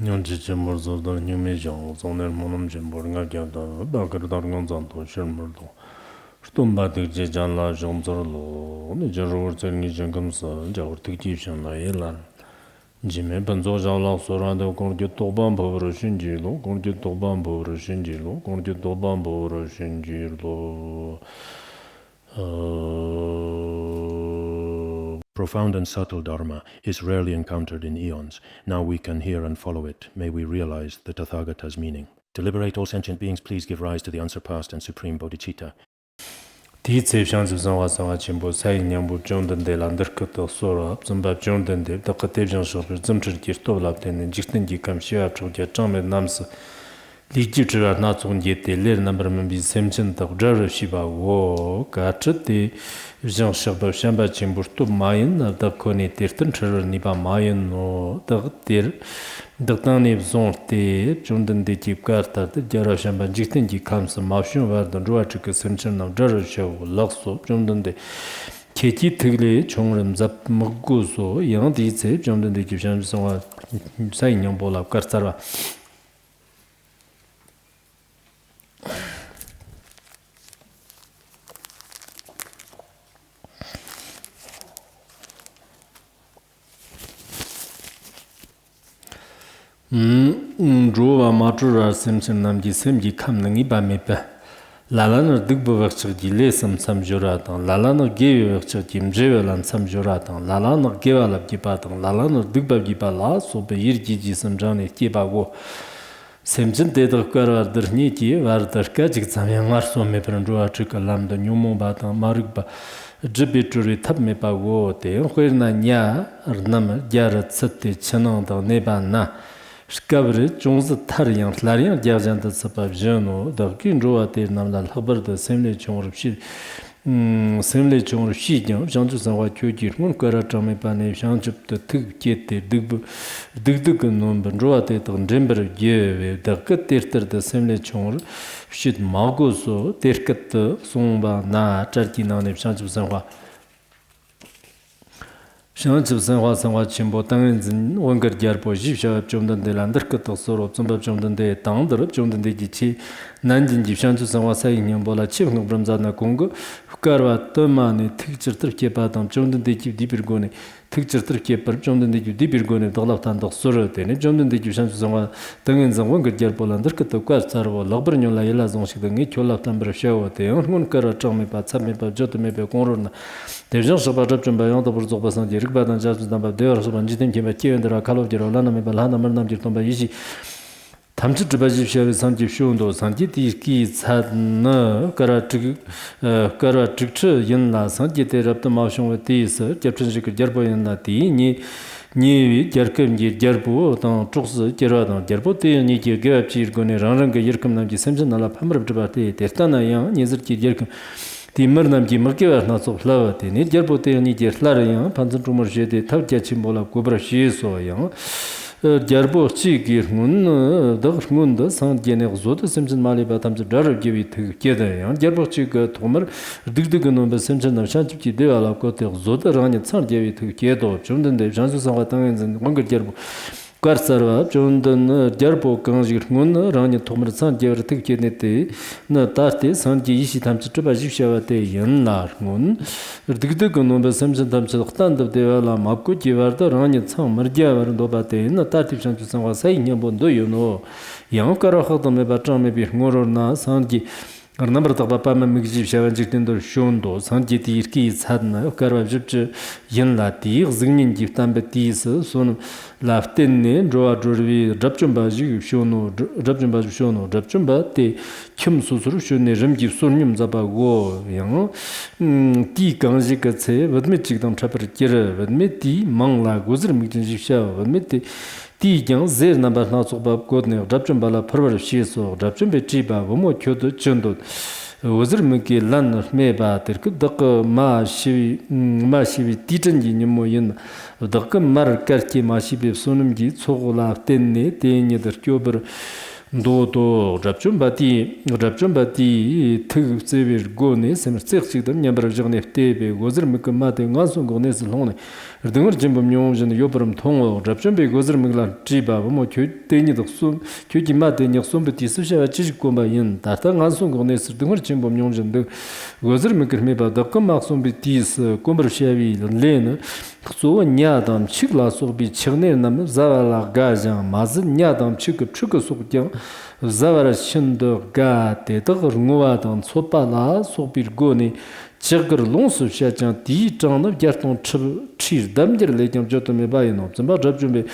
Nyonji Morzor, New Major, Zoner Monum Jimborga Gada, Bakar Darganzanto, Shermurdo. Stumba de Janla Jonzorlo, Nijor Tengi Jangamsa, Jor Tikishan, Elan. Jimmy Benzo Jala Sorado, Gorgi Tobambo Shinjilo, Gorgi Tobambo Shinjilo, Gorgi Tobambo Shinjilo. Profound and subtle Dharma is rarely encountered in eons. Now we can hear and follow it. May we realize the Tathagata's meaning. To liberate all sentient beings, please give rise to the unsurpassed and supreme bodhicitta. Titse Shansu Sanwa Sanga Chimbo, Sai Nyambu Jondan de Landerkato Sora, Zamba Jondan de Dakatejan Shopper, Zumcher Kirtovlapten, and Jistin Kam Shia Chokia Chamed Nams, Ligitura Natsun Yete, Ler Numberman be Semchen Jar Shiba, Wo, Gachati, Jean Shabba Shamba Chimbo, Mayan, the Koni Tirtan Niba Mayan, no, the Tir. Dactani Zonte, Jondan de Tipkarta, the Jarashamba, Jistinji comes a motion where the Ruachika Sension of Jarasho, Luxo, Jondan de Keti Tigli, Chongram Zap Muguso, Yang Dice, Jondan de Kishan, saying Yambola Kartara. Rova Matura Simpson Namji Simji Kamnangi Bamepe. Lalana Digbo Verchaki Lesam Samjuratan, Lalana gave Verchakim Jevelan Samjuratan, Lalana Gevalab Gipatan, Lalana Digba Gipala, so be Irgiji Samjani Kibago. Simpson Dedra Derniki, Vardarkajik Samyamar so Meprandua Chikalam, the Numo Batan, Marikba. Jibituri Tabmepa Wote, Huerna Nya, Arnam, Jarat Sati, Chanan, Nebana. Discovery Jones Tarian, Larian, Jajan, the Sapavjano, the Kinroa, the Namla Hubbard, the Semle Chong Semle Chong Shijan, Jantus and what you did, Munkara Chamepane, Shanchup, the Tigate, Digdugan, Bandroate, and Jember, the Katir, the Semle Chong, Shit Magoso, Terkat, Somba, Na, Chartina, and Shanchup Sanwa. Shanchu Sanwa Sanwa Chimbo Tangin, Wangar Jarpo, Jisha, Jondan de Landerkato Soro, Zumba Jondan de Tander, Jondan de Gichi, Nandin Jishanchu Sanwa Sayin Yambola, Chim Bramzana Congo, Fukarwa, Tomani, Teacher Turkepatam, Jondan de Dibirgoni, Teacher Turkeper, Jondan de Dibirgoni, Dolatan of Sorote, Jondan de Jishanchu Sanwa, Tangin and Wangar Jarpo Landerkato, Quasarvo, Lobranola, Zonshi, Chola Tambra Show, the Unkara Chomipa, Samipa, Jotomepe, Corona. There's also about Japjan by all the words of Basan, Dirkbat and Jasmine number there, so when Jitin came at you and there are color of Jerolana, Mebalana, Mernam Jitomba Yishi. Tamchi Baji Sherry Sanji Shundo, Sanjiti Keys had no Karatric Yinla, Sanjiti Rapta motion with this, Captain Jerbo and Nati, Ni Jerkim Jerbo, Trux, Gerard, Jerbote, Niki, Gapchi, Goni, Ranga, Yerkum, Namji Simpson, Alap Hammer Jabati, Tertana, Yan, Nizaki Jerkim. Timurnamji Makiva not so flower, the Nigerbote and Niger Flarian, Pansan Rumorje, the Tauchachimbola, Cobra Shiso, Yang, Jarbo Chigir Moon, Dogmunda, San Generzo, the Simpson Malibatam, the Dara give it together, Yang, Jarbo Chiga Tomer, Digdugan, the Simpson of Shanti de la Cote of Zoda, and San gave it together, Jondan de Jansu Savatans and Wanga Jarbo. Karsarva, Jondan, Jarbo, Kanjir Moon, Rani Tomer San Gertic Genete, Natati, Sanji Ishitam Chipajishavate, Yanar Moon, Digdugun, the Samson Tamshan of Devala, Mako, Givarda, Rani Sam, Mardia, and Dobate, Natati Shantusan was saying, Yabondo, you know, Yankara Hotom, Batram, maybe Morona, Sanji. A number of Papa Mixi Shavanjitindo Shondo, Sanjiti Kis Hadna, Karavjip Yenlati, Zingin Giftambetis, Son Laftene, Joa Jorvi, Rapchumba Shono, Rapchumba Shono, Rapchumba, Te Kim Susrushun, Remgi Sonium Zabago, Yang, Ti Kanjikatse, Vadmichik Trapper Kira, Vadmeti, Mangla, Guzr Miksha, Vadmeti. Ti yang zer number not so bab godne Rapchumbala Perver Shiso, Rapchumbe Chiba, Vomo Kyoto Chundo, Wazirmiki Lan Meba, Terkudak Ma Shivi Titanji Nimoyin, Daka Mar Karki Mashibi Sonumgi, Sola, Tenne, Tenya, the Kuber, 도도 잡좀바티 특제비르 고네 semcerchigdam nyambarjgne ftebe gozir mikmate ngason gones lone rdengor jimbam nyomjne yobram thongo 잡좀be gozir migla triba mo kyu teni doksum kyu gimate nyaksum betis sha chijkomba yin tata ngason gones rdengor jimbam nyomjne gozir mikrme ba dakam maksum betis kombershavi len so nyadam chigla so bi chigne nam zavala gajan maz nyadam chig sokjang zavara shindo ga te dagr ngwa dan sopala sopirgoni chigr lonsu shachang di chang gyarton chir damdir lejam jotome bayno zamba rabjumbe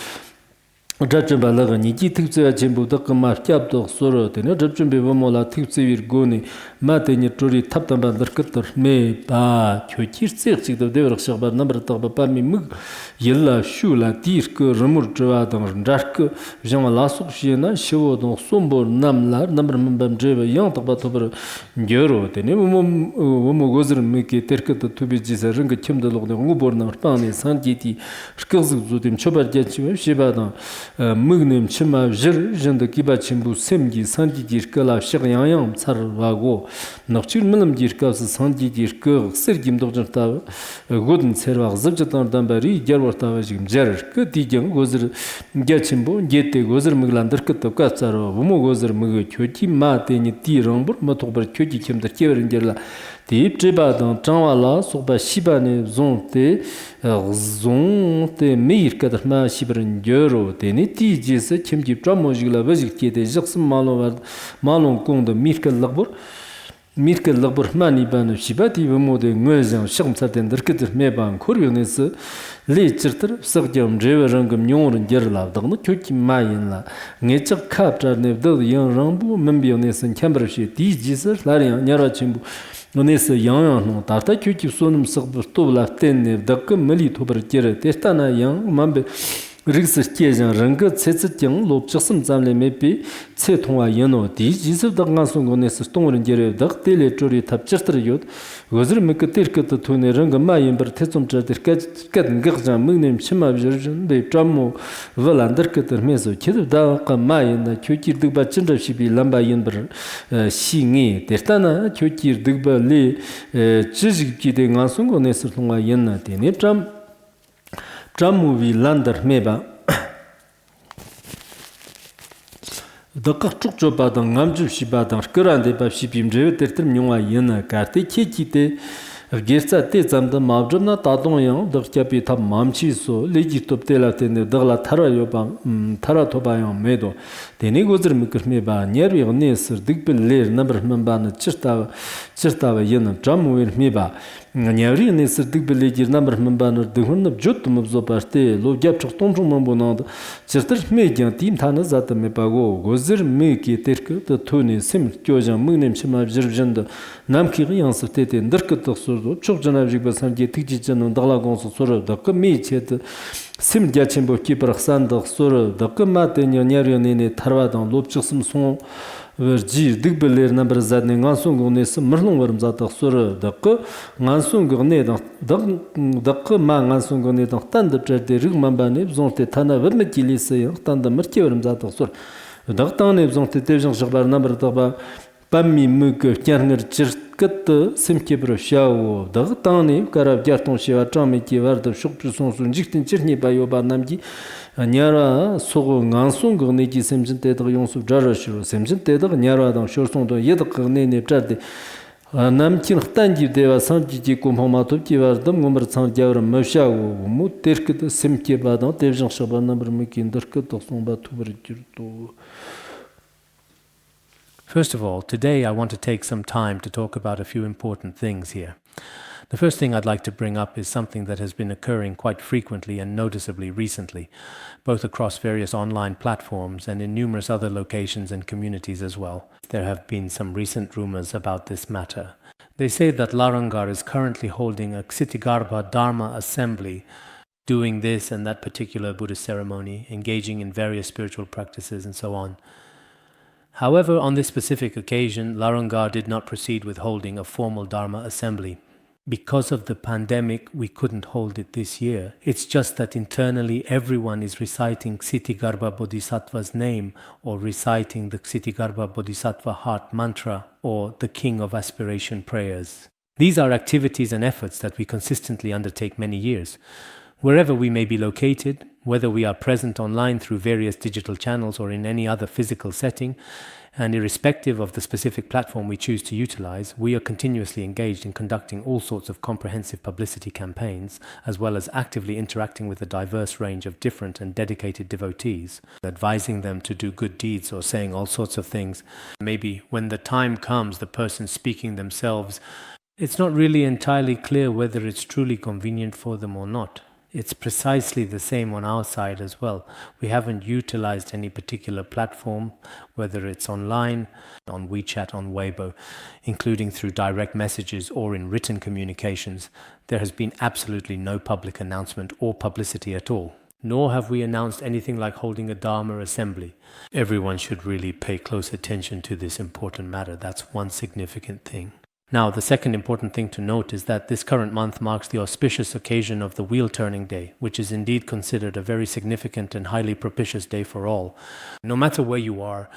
Rajamba laga niji tiktsaya jimbu daka ma kyabdo soro tena Rajambe wamola tiktsayir goni ma tenya chori taptamba larkatar me ba kyo kir tseg chigda dewarak shakbar nambar tagba pa mi mug yilla shu la dirka ramur jawa dang rarka zhama lasuk shiyana shivo dang sombo namlar nambar mambam jeba yang tagba tobar gyoro tena wamo gozir miki terkata tubi jisa ringa kimda logda ngubor namar paani sanjiti shkagzik zudim chobar jachiwa shiba dang Mugnim chima jir jinda kiba chimbu semgi sanji jirka shig yang tsarwago nakchir milim jirka sanji jirka sirgim dogjarta godin serwa zibjatan dambari gyarwarta jigim jar ka dijang gozir gyachimbu gete gozir miglandir kata katsaro bumo gozir mig kyoki ma teni ti rangbur matogbar kyoki kimdir keverin gerla Tip Jibadan Chanwala Soba Shibane Zonte Meir Kadarma Shibran Gyoro Teni Tijis Kimji Tramojigla Vajik Kete Jackson Malon Kong de Mirka Lagbur Mani Ban Shibati Vamode Ngwezan Shamsaten Dirkater Meban Kurionis Lee Chirter Sagyam Jeverangam Nyon Gerla Dagno Kyoki Mayan Nature Capture Nevdal Young Rambu Membiones and Cambridge Tijis Larian Yarachimbu Nonesa yang no tata kyuki sonum sagbur tobla tenne dakka mali tobar kere testana yang mambe rigs kejan ranga tsetset yang lobchasam zamle mepi tse thongwa yano di jisab dagan songo nes stongren gere dak tele chori tapchirtar yod gozir mekatir kata tone ranga mayin bar tetsum chadir kat ngakjan mugnem chima bjirjun de trammo valandar katar meso kidib daqa mayin na kyukir digba chindrab shibi lamba yin bar shi ngi testana kyukir digba le chizig kide ngansongo nes thongwa yanna tene Trammu vi landar meba Dakak chukcho badang ngamjub shi badang shkarande bab shi bimdrewe tertir mnyongwa yana karte kekite gersa te zamda mabjabna tadong yang dakyapi tab mamchi so leji topte la tene dagla thara toba yang medo tene gozir mikir meba nyerwi gane sir digbil ler nambar mba na chirtawa yana trammu wir meba Nyavri ne sirdik bile gir namr mbanır dıhın jot mubzo parte lo gyap chok ton ton mbonand chirtir me gyan tim tana zatam me pago gozir me ki terk ta tone sim kyojan mugnem chima jirjanda nam ki yansı tete ndirk tok sordu chok janavjik basan ge tikji janon dagla gonso soru da me chet sim gyachim bo ki parxan da soru da ma te nyaryo ne tarwadan lop chiqsim son Verjir digbeler nambar zadne ngansung gones mrlung warim zatak sura dakka ngansung gne dakka ma ngansung gne dak tanda prade rig mambane zonte tana verme kilise yang tanda merke warim zatak sura dak tane zonte tevjang jigbar nambar daba pammi muk kyarnger chirkat simke bro shawo dak tane karab jarton shiwa chame ki varda shukpru sonsun jiktin chirni bayo ba namgi Nyara sogo ngansung gne ki semjin tedag yongsu jarashiro semjin tedag nyara dang shorsong do yedag gne ne trade namkin khtanji deva sanji ji komhamatov ki vardam ngomr sang javra mavsha mu terkit simke badan tevjang shaban namr mekin derkit toxon ba tubr jirto First of all, today I want to take some time to talk about a few important things here. The first thing I'd like to bring up is something that has been occurring quite frequently and noticeably recently, both across various online platforms and in numerous other locations and communities as well. There have been some recent rumors about this matter. They say that Larangar is currently holding a Ksitigarbha Dharma assembly, doing this and that particular Buddhist ceremony, engaging in various spiritual practices and so on. However, on this specific occasion, Larangar did not proceed with holding a formal Dharma assembly. because of the pandemic, we couldn't hold it this year. It's just that internally everyone is reciting Ksitigarbha Bodhisattva's name, or reciting the Ksitigarbha Bodhisattva heart mantra, or the King of Aspiration prayers. These are activities and efforts that we consistently undertake many years. Wherever we may be located, whether we are present online through various digital channels or in any other physical setting, and irrespective of the specific platform we choose to utilize, we are continuously engaged in conducting all sorts of comprehensive publicity campaigns, as well as actively interacting with a diverse range of different and dedicated devotees, advising them to do good deeds or saying all sorts of things. Maybe when the time comes, the person speaking themselves, it's not really entirely clear whether it's truly convenient for them or not. It's precisely the same on our side as well. We haven't utilized any particular platform, whether it's online, on WeChat, on Weibo, including through direct messages or in written communications. There has been absolutely no public announcement or publicity at all. Nor have we announced anything like holding a Dharma assembly. Everyone should really pay close attention to this important matter. That's one significant thing. Now, the second important thing to note is that this current month marks the auspicious occasion of the Wheel Turning Day, which is indeed considered a very significant and highly propitious day for all. No matter where you are,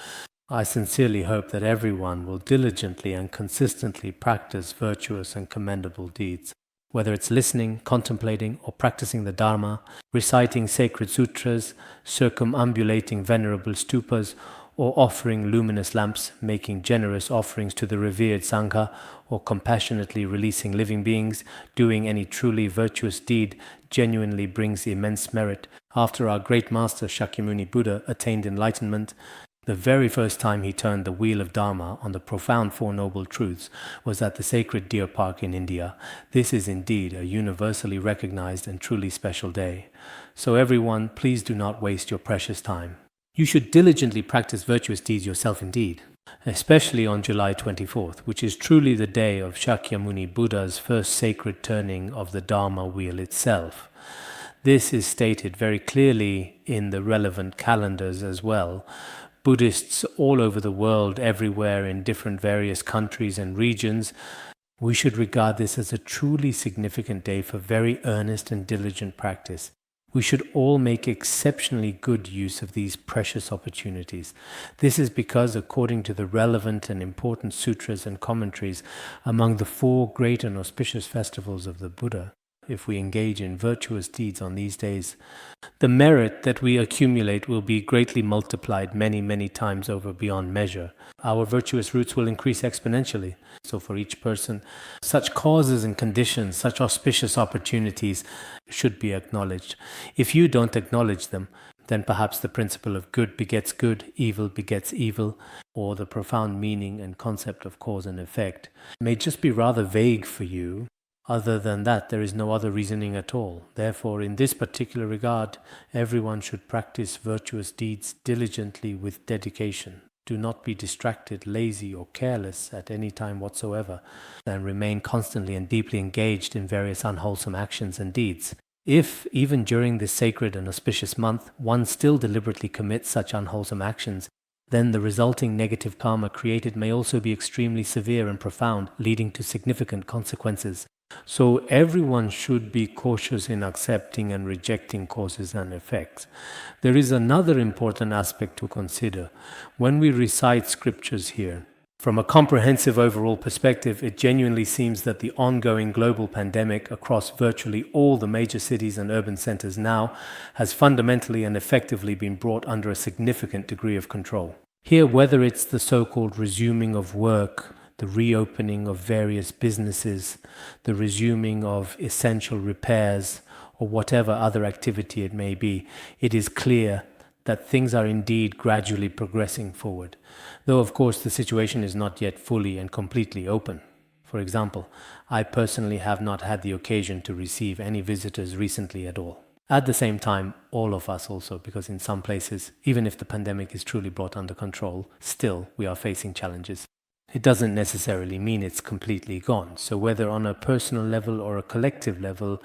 I sincerely hope that everyone will diligently and consistently practice virtuous and commendable deeds. Whether it's listening, contemplating, or practicing the Dharma, reciting sacred sutras, circumambulating venerable stupas, or offering luminous lamps, making generous offerings to the revered Sangha, or compassionately releasing living beings, doing any truly virtuous deed genuinely brings immense merit. After our great master Shakyamuni Buddha attained enlightenment, the very first time he turned the wheel of Dharma on the profound Four Noble Truths was at the sacred Deer Park in India. This is indeed a universally recognized and truly special day. So everyone, please do not waste your precious time. You should diligently practice virtuous deeds yourself indeed, especially on July 24th, which is truly the day of Shakyamuni Buddha's first sacred turning of the Dharma wheel itself. This is stated very clearly in the relevant calendars as well. Buddhists all over the world, everywhere in different various countries and regions, we should regard this as a truly significant day for very earnest and diligent practice. We should all make exceptionally good use of these precious opportunities. This is because, according to the relevant and important sutras and commentaries, among the four great and auspicious festivals of the Buddha, if we engage in virtuous deeds on these days, the merit that we accumulate will be greatly multiplied many, many times over beyond measure. Our virtuous roots will increase exponentially. So for each person, such causes and conditions, such auspicious opportunities should be acknowledged. If you don't acknowledge them, then perhaps the principle of good begets good, evil begets evil, or the profound meaning and concept of cause and effect may just be rather vague for you. Other than that, there is no other reasoning at all. Therefore, in this particular regard, everyone should practice virtuous deeds diligently with dedication. Do not be distracted, lazy, or careless at any time whatsoever, and remain constantly and deeply engaged in various unwholesome actions and deeds. If, even during this sacred and auspicious month, one still deliberately commits such unwholesome actions, then the resulting negative karma created may also be extremely severe and profound, leading to significant consequences. So everyone should be cautious in accepting and rejecting causes and effects. There is another important aspect to consider. When we recite scriptures here, from a comprehensive overall perspective, it genuinely seems that the ongoing global pandemic across virtually all the major cities and urban centers now has fundamentally and effectively been brought under a significant degree of control. Here, whether it's the so-called resuming of work, the reopening of various businesses, the resuming of essential repairs, or whatever other activity it may be, it is clear that things are indeed gradually progressing forward, though of course the situation is not yet fully and completely open. For example, I personally have not had the occasion to receive any visitors recently at all. At the same time, all of us also, because in some places, even if the pandemic is truly brought under control, still we are facing challenges. It doesn't necessarily mean it's completely gone. So whether on a personal level or a collective level,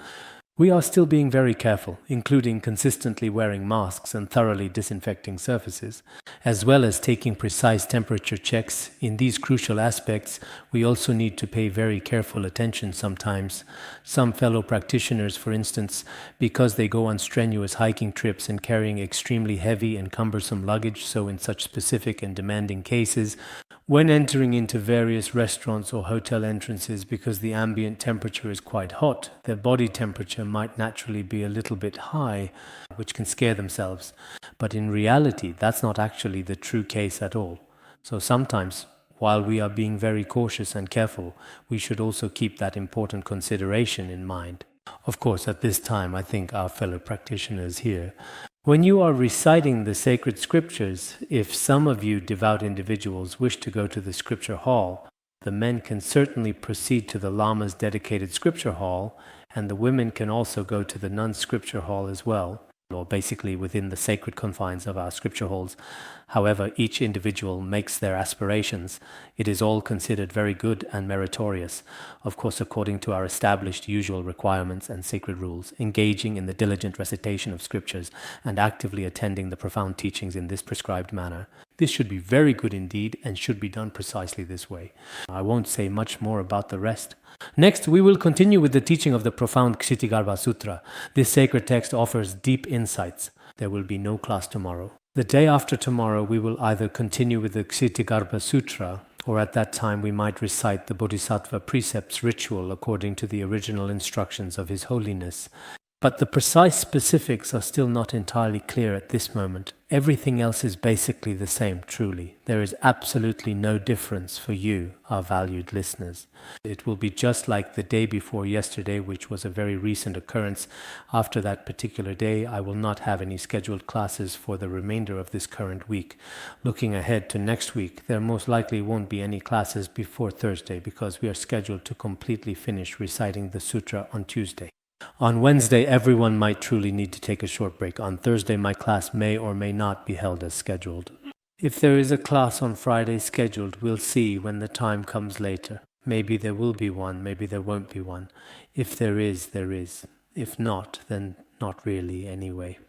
We are still being very careful, including consistently wearing masks and thoroughly disinfecting surfaces, as well as taking precise temperature checks. In these crucial aspects, we also need to pay very careful attention sometimes. Some fellow practitioners, for instance, because they go on strenuous hiking trips and carrying extremely heavy and cumbersome luggage, so in such specific and demanding cases, when entering into various restaurants or hotel entrances, because the ambient temperature is quite hot, their body temperature might naturally be a little bit high, which can scare themselves. But in reality, that's not actually the true case at all. So sometimes, while we are being very cautious and careful, we should also keep that important consideration in mind. Of course, at this time, I think our fellow practitioners here, when you are reciting the sacred scriptures, if some of you devout individuals wish to go to the scripture hall, the men can certainly proceed to the Lama's dedicated scripture hall, and the women can also go to the nuns' scripture hall as well, or basically within the sacred confines of our scripture halls. However, each individual makes their aspirations. It is all considered very good and meritorious, of course according to our established usual requirements and sacred rules, engaging in the diligent recitation of scriptures and actively attending the profound teachings in this prescribed manner. This should be very good indeed and should be done precisely this way. I won't say much more about the rest. Next, we will continue with the teaching of the profound Ksitigarbha Sutra. This sacred text offers deep insights. There will be no class tomorrow. The day after tomorrow, we will either continue with the Ksitigarbha Sutra, or at that time we might recite the Bodhisattva precepts ritual according to the original instructions of His Holiness. But the precise specifics are still not entirely clear at this moment. Everything else is basically the same, truly. There is absolutely no difference for you, our valued listeners. It will be just like the day before yesterday, which was a very recent occurrence. After that particular day, I will not have any scheduled classes for the remainder of this current week. Looking ahead to next week, there most likely won't be any classes before Thursday because we are scheduled to completely finish reciting the sutra on Tuesday. On Wednesday, everyone might truly need to take a short break. On Thursday, my class may or may not be held as scheduled. If there is a class on Friday scheduled, we'll see when the time comes later. Maybe there will be one, maybe there won't be one. If there is, there is. If not, then not really anyway.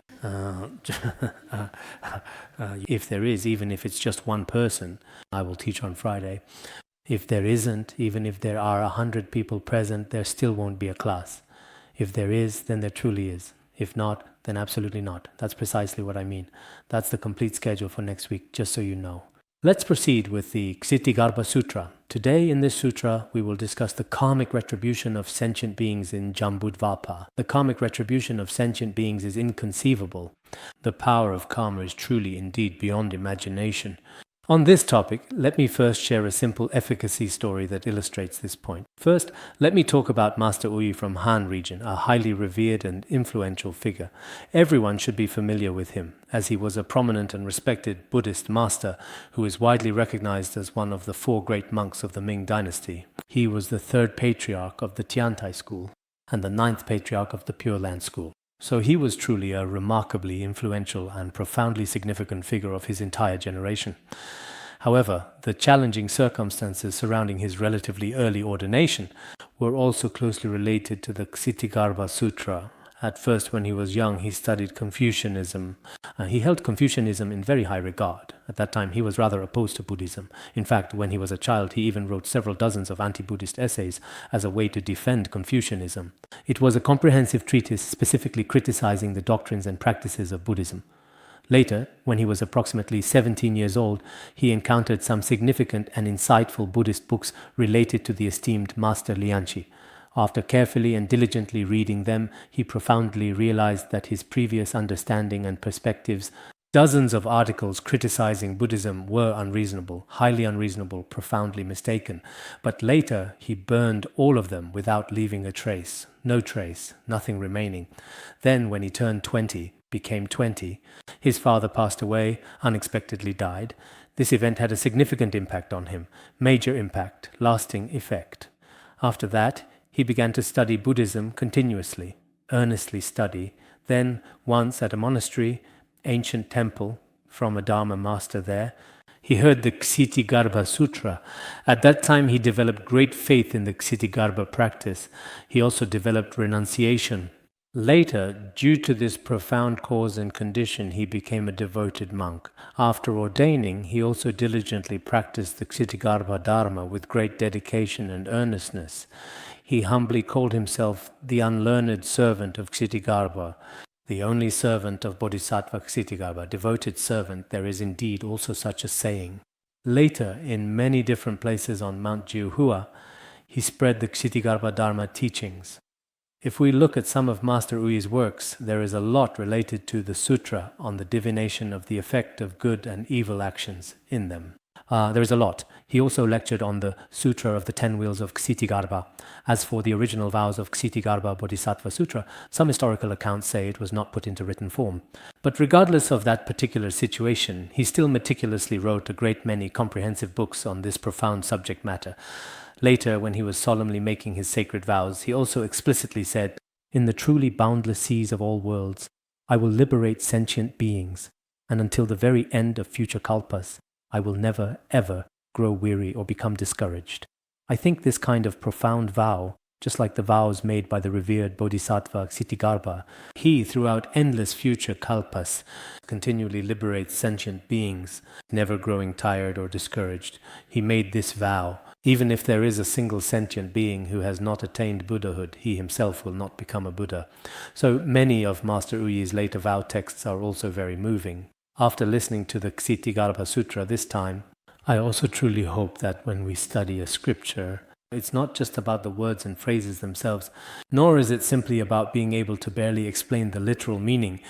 If there is, even if it's just one person, I will teach on Friday. If there isn't, even if there are 100 people present, there still won't be a class. If there is, then there truly is. If not, then absolutely not. That's precisely what I mean. That's the complete schedule for next week, just so you know. Let's proceed with the Ksitigarbha Sutra. Today in this sutra, we will discuss the karmic retribution of sentient beings in Jambudvapa. The karmic retribution of sentient beings is inconceivable. The power of karma is truly indeed beyond imagination. On this topic, let me first share a simple efficacy story that illustrates this point. First, let me talk about Master Ouyi from Han region, a highly revered and influential figure. Everyone should be familiar with him, as he was a prominent and respected Buddhist master who is widely recognized as one of the 4 great monks of the Ming dynasty. He was the 3rd patriarch of the Tiantai school and the 9th patriarch of the Pure Land school. So he was truly a remarkably influential and profoundly significant figure of his entire generation. However, the challenging circumstances surrounding his relatively early ordination were also closely related to the Ksitigarbha Sutra. At first, when he was young, he studied Confucianism. He held Confucianism in very high regard. At that time, he was rather opposed to Buddhism. In fact, when he was a child, he even wrote several dozens of anti-Buddhist essays as a way to defend Confucianism. It was a comprehensive treatise specifically criticizing the doctrines and practices of Buddhism. Later, when he was approximately 17 years old, he encountered some significant and insightful Buddhist books related to the esteemed Master Lianchi. After carefully and diligently reading them, he profoundly realized that his previous understanding and perspectives, dozens of articles criticizing Buddhism, were unreasonable, highly unreasonable, profoundly mistaken. But later, he burned all of them without leaving a trace. No trace, nothing remaining. Then, when he turned 20, became 20, his father passed away, unexpectedly died. This event had a significant impact on him, major impact, lasting effect. After that, he began to study Buddhism continuously, earnestly study. Then, once at a monastery, ancient temple, from a Dharma master there, he heard the Ksitigarbha Sutra. At that time, he developed great faith in the Ksitigarbha practice. He also developed renunciation. Later, due to this profound cause and condition, he became a devoted monk. After ordaining, he also diligently practiced the Ksitigarbha Dharma with great dedication and earnestness. He humbly called himself the unlearned servant of Ksitigarbha, the only servant of Bodhisattva Ksitigarbha, devoted servant. There is indeed also such a saying. Later, in many different places on Mount Jiuhua, he spread the Ksitigarbha Dharma teachings. If we look at some of Master Ouyi's works, there is a lot related to the sutra on the divination of the effect of good and evil actions in them. There is a lot. He also lectured on the Sutra of the 10 Wheels of Ksitigarbha. As for the original vows of Ksitigarbha Bodhisattva Sutra, some historical accounts say it was not put into written form. But regardless of that particular situation, he still meticulously wrote a great many comprehensive books on this profound subject matter. Later, when he was solemnly making his sacred vows, he also explicitly said, "In the truly boundless seas of all worlds, I will liberate sentient beings, and until the very end of future kalpas, I will never, ever grow weary or become discouraged." I think this kind of profound vow, just like the vows made by the revered Bodhisattva Ksitigarbha, he, throughout endless future kalpas, continually liberates sentient beings, never growing tired or discouraged. He made this vow. Even if there is a single sentient being who has not attained Buddhahood, he himself will not become a Buddha. So many of Master Ouyi's later vow texts are also very moving. After listening to the Ksitigarbha Sutra this time, I also truly hope that when we study a scripture, it's not just about the words and phrases themselves, nor is it simply about being able to barely explain the literal meaning,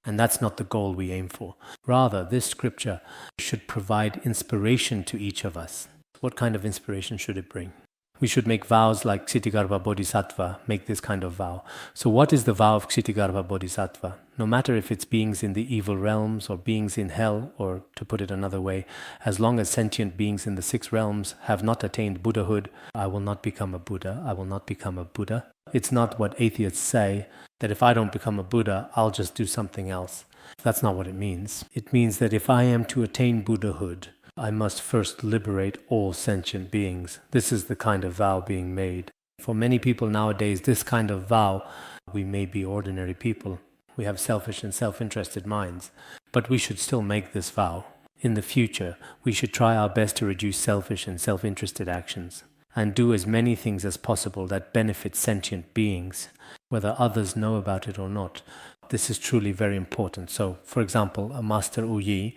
and that's not the goal we aim for. Rather, this scripture should provide inspiration to each of us. What kind of inspiration should it bring? We should make vows like Ksitigarbha Bodhisattva make this kind of vow. So what is the vow of Ksitigarbha Bodhisattva? No matter if it's beings in the evil realms or beings in hell, or to put it another way, as long as sentient beings in the 6 realms have not attained Buddhahood, I will not become a Buddha, I will not become a Buddha. It's not what atheists say, that if I don't become a Buddha, I'll just do something else. That's not what it means. It means that if I am to attain Buddhahood, I must first liberate all sentient beings. This is the kind of vow being made. For many people nowadays, this kind of vow, we may be ordinary people. We have selfish and self-interested minds. But we should still make this vow. In the future, we should try our best to reduce selfish and self-interested actions, and do as many things as possible that benefit sentient beings, whether others know about it or not. This is truly very important. So, for example, a Master Ouyi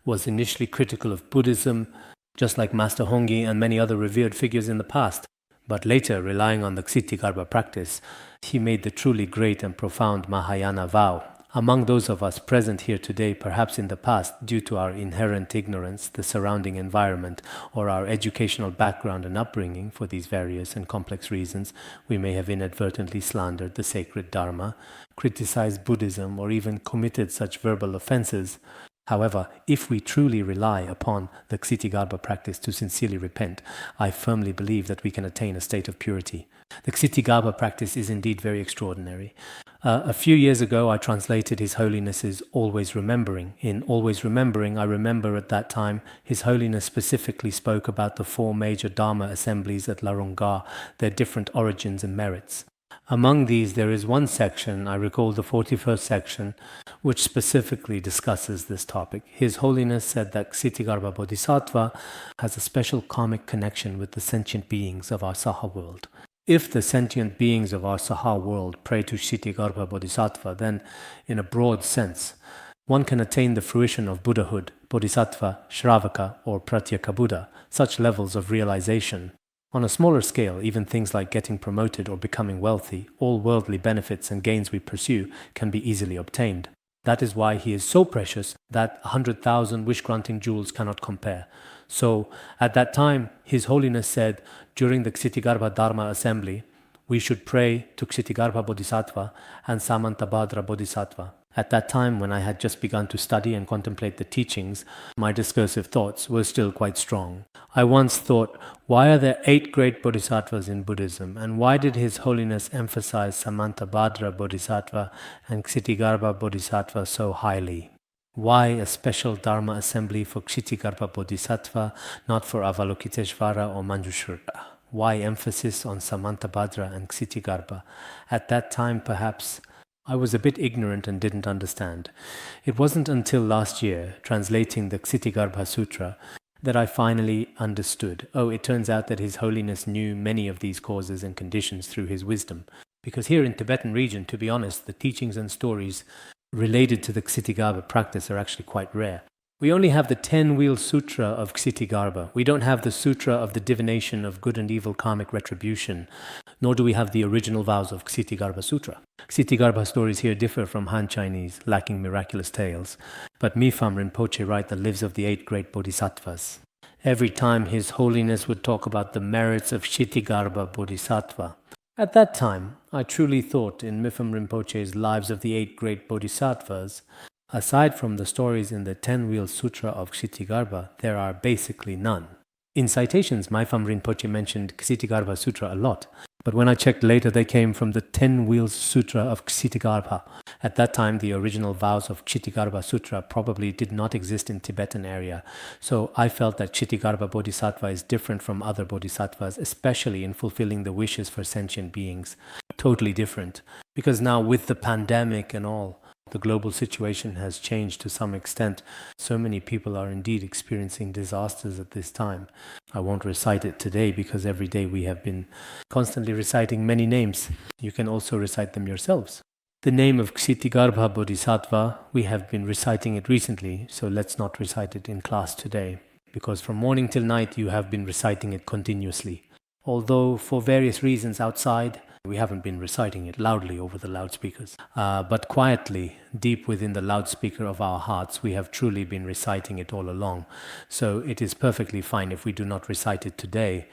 was initially critical of Buddhism, just like Master Hongyi and many other revered figures in the past. But later, relying on the Ksitigarbha practice, he made the truly great and profound Mahayana vow. Among those of us present here today, perhaps in the past, due to our inherent ignorance, the surrounding environment, or our educational background and upbringing, for these various and complex reasons, we may have inadvertently slandered the sacred Dharma, criticized Buddhism, or even committed such verbal offenses. However, if we truly rely upon the Ksitigarbha practice to sincerely repent, I firmly believe that we can attain a state of purity. The Ksitigarbha practice is indeed very extraordinary. A few years ago, I translated His Holiness's Always Remembering. In Always Remembering, I remember at that time, His Holiness specifically spoke about the 4 major Dharma assemblies at Larunga, their different origins and merits. Among these, there is one section, I recall the 41st section, which specifically discusses this topic. His Holiness said that Ksitigarbha Bodhisattva has a special karmic connection with the sentient beings of our Saha world. If the sentient beings of our Saha world pray to Ksitigarbha Bodhisattva, then, in a broad sense, one can attain the fruition of Buddhahood, Bodhisattva, Shravaka, or Pratyeka Buddha, such levels of realization. On a smaller scale, even things like getting promoted or becoming wealthy, all worldly benefits and gains we pursue can be easily obtained. That is why he is so precious that 100,000 wish-granting jewels cannot compare. So, at that time, His Holiness said, during the Ksitigarbha Dharma assembly, we should pray to Ksitigarbha Bodhisattva and Samantabhadra Bodhisattva. At that time, when I had just begun to study and contemplate the teachings, my discursive thoughts were still quite strong. I once thought, why are there 8 great bodhisattvas in Buddhism, and why did His Holiness emphasize Samantabhadra Bodhisattva and Ksitigarbha Bodhisattva so highly? Why a special Dharma assembly for Ksitigarbha Bodhisattva, not for Avalokiteshvara or Manjushra? Why emphasis on Samantabhadra and Ksitigarbha? At that time, perhaps, I was a bit ignorant and didn't understand. It wasn't until last year, translating the Ksitigarbha Sutra, that I finally understood. Oh, it turns out that His Holiness knew many of these causes and conditions through his wisdom. Because here in Tibetan region, to be honest, the teachings and stories related to the Ksitigarbha practice are actually quite rare. We only have the 10-wheel sutra of Ksitigarbha. We don't have the sutra of the divination of good and evil karmic retribution, nor do we have the original vows of Ksitigarbha Sutra. Ksitigarbha stories here differ from Han Chinese, lacking miraculous tales, but Mifam Rinpoche write the lives of the 8 great bodhisattvas. Every time His Holiness would talk about the merits of Ksitigarbha Bodhisattva, at that time, I truly thought in Mifam Rinpoche's lives of the 8 great bodhisattvas, aside from the stories in the 10-wheel sutra of Ksitigarbha, there are basically none. In citations, Mifam Rinpoche mentioned Ksitigarbha Sutra a lot, but when I checked later, they came from the 10-wheel sutra of Ksitigarbha. At that time, the original vows of Ksitigarbha Sutra probably did not exist in Tibetan area, so I felt that Ksitigarbha Bodhisattva is different from other bodhisattvas, especially in fulfilling the wishes for sentient beings. Totally different, because now with the pandemic and all, the global situation has changed to some extent. So many people are indeed experiencing disasters at this time. I won't recite it today because every day we have been constantly reciting many names. You can also recite them yourselves. The name of Ksitigarbha Bodhisattva, we have been reciting it recently, so let's not recite it in class today, because from morning till night you have been reciting it continuously. Although for various reasons outside, we haven't been reciting it loudly over the loudspeakers. But quietly, deep within the loudspeaker of our hearts, we have truly been reciting it all along. So it is perfectly fine if we do not recite it today.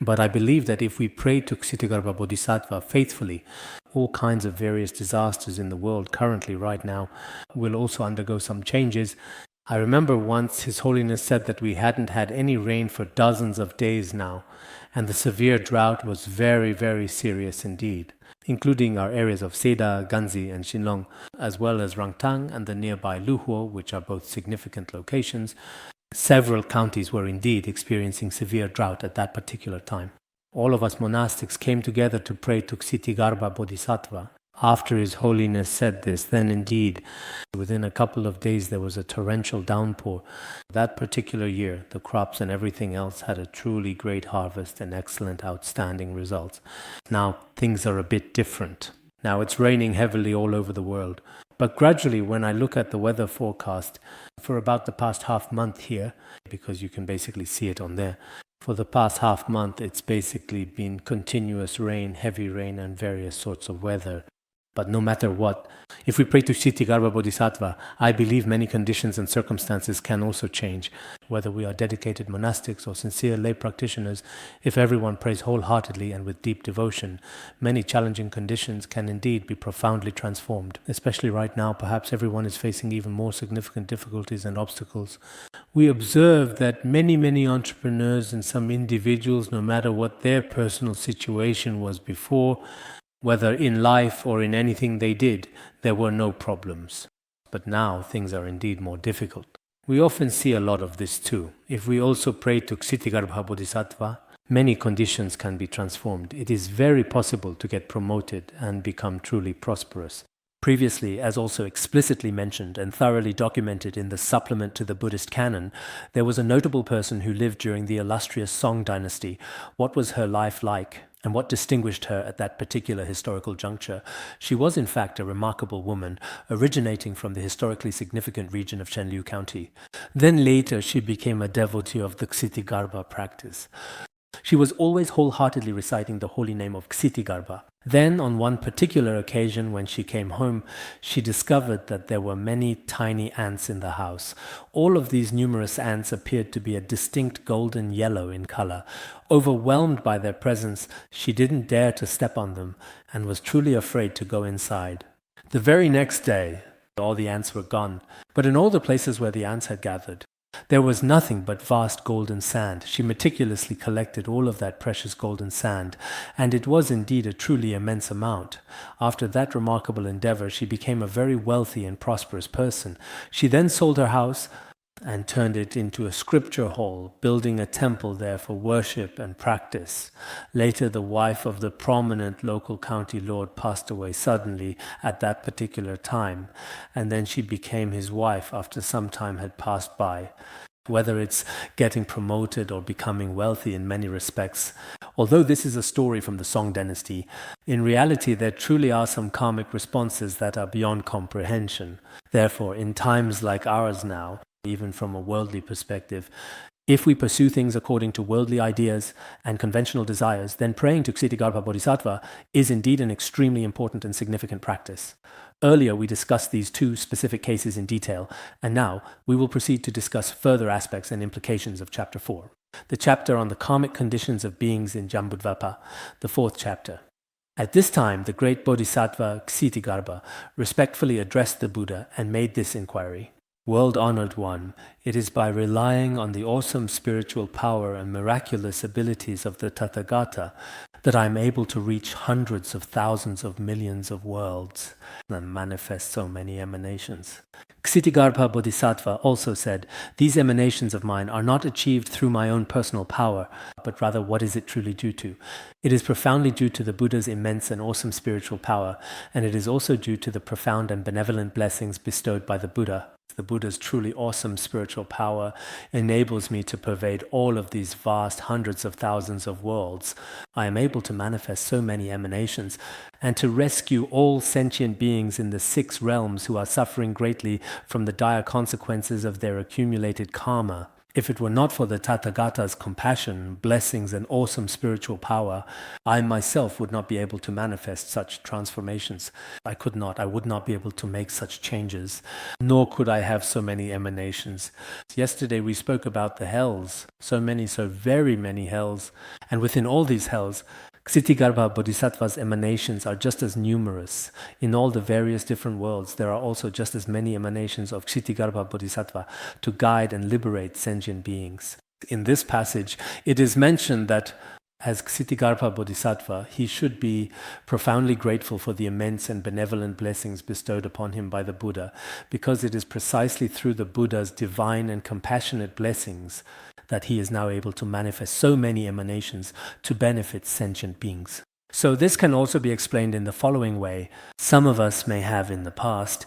But I believe that if we pray to Ksitigarbha Bodhisattva faithfully, all kinds of various disasters in the world currently right now will also undergo some changes. I remember once His Holiness said that we hadn't had any rain for dozens of days now, and the severe drought was very, very serious indeed, including our areas of Seda, Ganzi and Shinlong, as well as Rangtang and the nearby Luhuo, which are both significant locations. Several counties were indeed experiencing severe drought at that particular time. All of us monastics came together to pray to Ksitigarbha Bodhisattva. After His Holiness said this, then indeed, within a couple of days there was a torrential downpour. That particular year, the crops and everything else had a truly great harvest and excellent, outstanding results. Now, things are a bit different. Now, it's raining heavily all over the world. But gradually, when I look at the weather forecast, for about the past half month here, because you can basically see it on there, for the past half month, it's basically been continuous rain, heavy rain, and various sorts of weather. But no matter what, if we pray to Ksitigarbha Bodhisattva, I believe many conditions and circumstances can also change. Whether we are dedicated monastics or sincere lay practitioners, if everyone prays wholeheartedly and with deep devotion, many challenging conditions can indeed be profoundly transformed. Especially right now, perhaps everyone is facing even more significant difficulties and obstacles. We observe that many entrepreneurs and some individuals, no matter what their personal situation was before, whether in life or in anything they did, there were no problems. But now things are indeed more difficult. We often see a lot of this too. If we also pray to Ksitigarbha Bodhisattva, many conditions can be transformed. It is very possible to get promoted and become truly prosperous. Previously, as also explicitly mentioned and thoroughly documented in the supplement to the Buddhist canon, there was a notable person who lived during the illustrious Song dynasty. What was her life like? And what distinguished her at that particular historical juncture? She was in fact a remarkable woman, originating from the historically significant region of Chenliu County. Then later she became a devotee of the Ksitigarbha practice. She was always wholeheartedly reciting the holy name of Ksitigarbha. Then, on one particular occasion when she came home, she discovered that there were many tiny ants in the house. All of these numerous ants appeared to be a distinct golden yellow in color. Overwhelmed by their presence, she didn't dare to step on them and was truly afraid to go inside. The very next day, all the ants were gone, but in all the places where the ants had gathered, there was nothing but vast golden sand. She meticulously collected all of that precious golden sand, and it was indeed a truly immense amount. After that remarkable endeavor, she became a very wealthy and prosperous person. She then sold her house, and turned it into a scripture hall, building a temple there for worship and practice. Later, the wife of the prominent local county lord passed away suddenly at that particular time, and then she became his wife after some time had passed by. Whether it's getting promoted or becoming wealthy in many respects. Although this is a story from the Song dynasty, in reality there truly are some karmic responses that are beyond comprehension. Therefore, in times like ours now, even from a worldly perspective, if we pursue things according to worldly ideas and conventional desires, then praying to Ksitigarbha Bodhisattva is indeed an extremely important and significant practice. Earlier we discussed these two specific cases in detail, and now we will proceed to discuss further aspects and implications of Chapter 4, the chapter on the karmic conditions of beings in Jambudvapa, the fourth chapter. At this time, the great Bodhisattva Ksitigarbha respectfully addressed the Buddha and made this inquiry. World-honored one, it is by relying on the awesome spiritual power and miraculous abilities of the Tathagata that I am able to reach hundreds of thousands of millions of worlds and manifest so many emanations. Ksitigarbha Bodhisattva also said, these emanations of mine are not achieved through my own personal power, but rather what is it truly due to? It is profoundly due to the Buddha's immense and awesome spiritual power, and it is also due to the profound and benevolent blessings bestowed by the Buddha. The Buddha's truly awesome spiritual power enables me to pervade all of these vast hundreds of thousands of worlds. I am able to manifest so many emanations and to rescue all sentient beings in the 6 realms who are suffering greatly from the dire consequences of their accumulated karma. If it were not for the Tathagata's compassion, blessings, and awesome spiritual power, I myself would not be able to manifest such transformations. I would not be able to make such changes, nor could I have so many emanations. Yesterday we spoke about the hells, so very many hells, and within all these hells, Ksitigarbha Bodhisattva's emanations are just as numerous. In all the various different worlds, there are also just as many emanations of Ksitigarbha Bodhisattva to guide and liberate sentient beings. In this passage, it is mentioned that as Ksitigarbha Bodhisattva, he should be profoundly grateful for the immense and benevolent blessings bestowed upon him by the Buddha, because it is precisely through the Buddha's divine and compassionate blessings that he is now able to manifest so many emanations to benefit sentient beings. So this can also be explained in the following way. Some of us may have in the past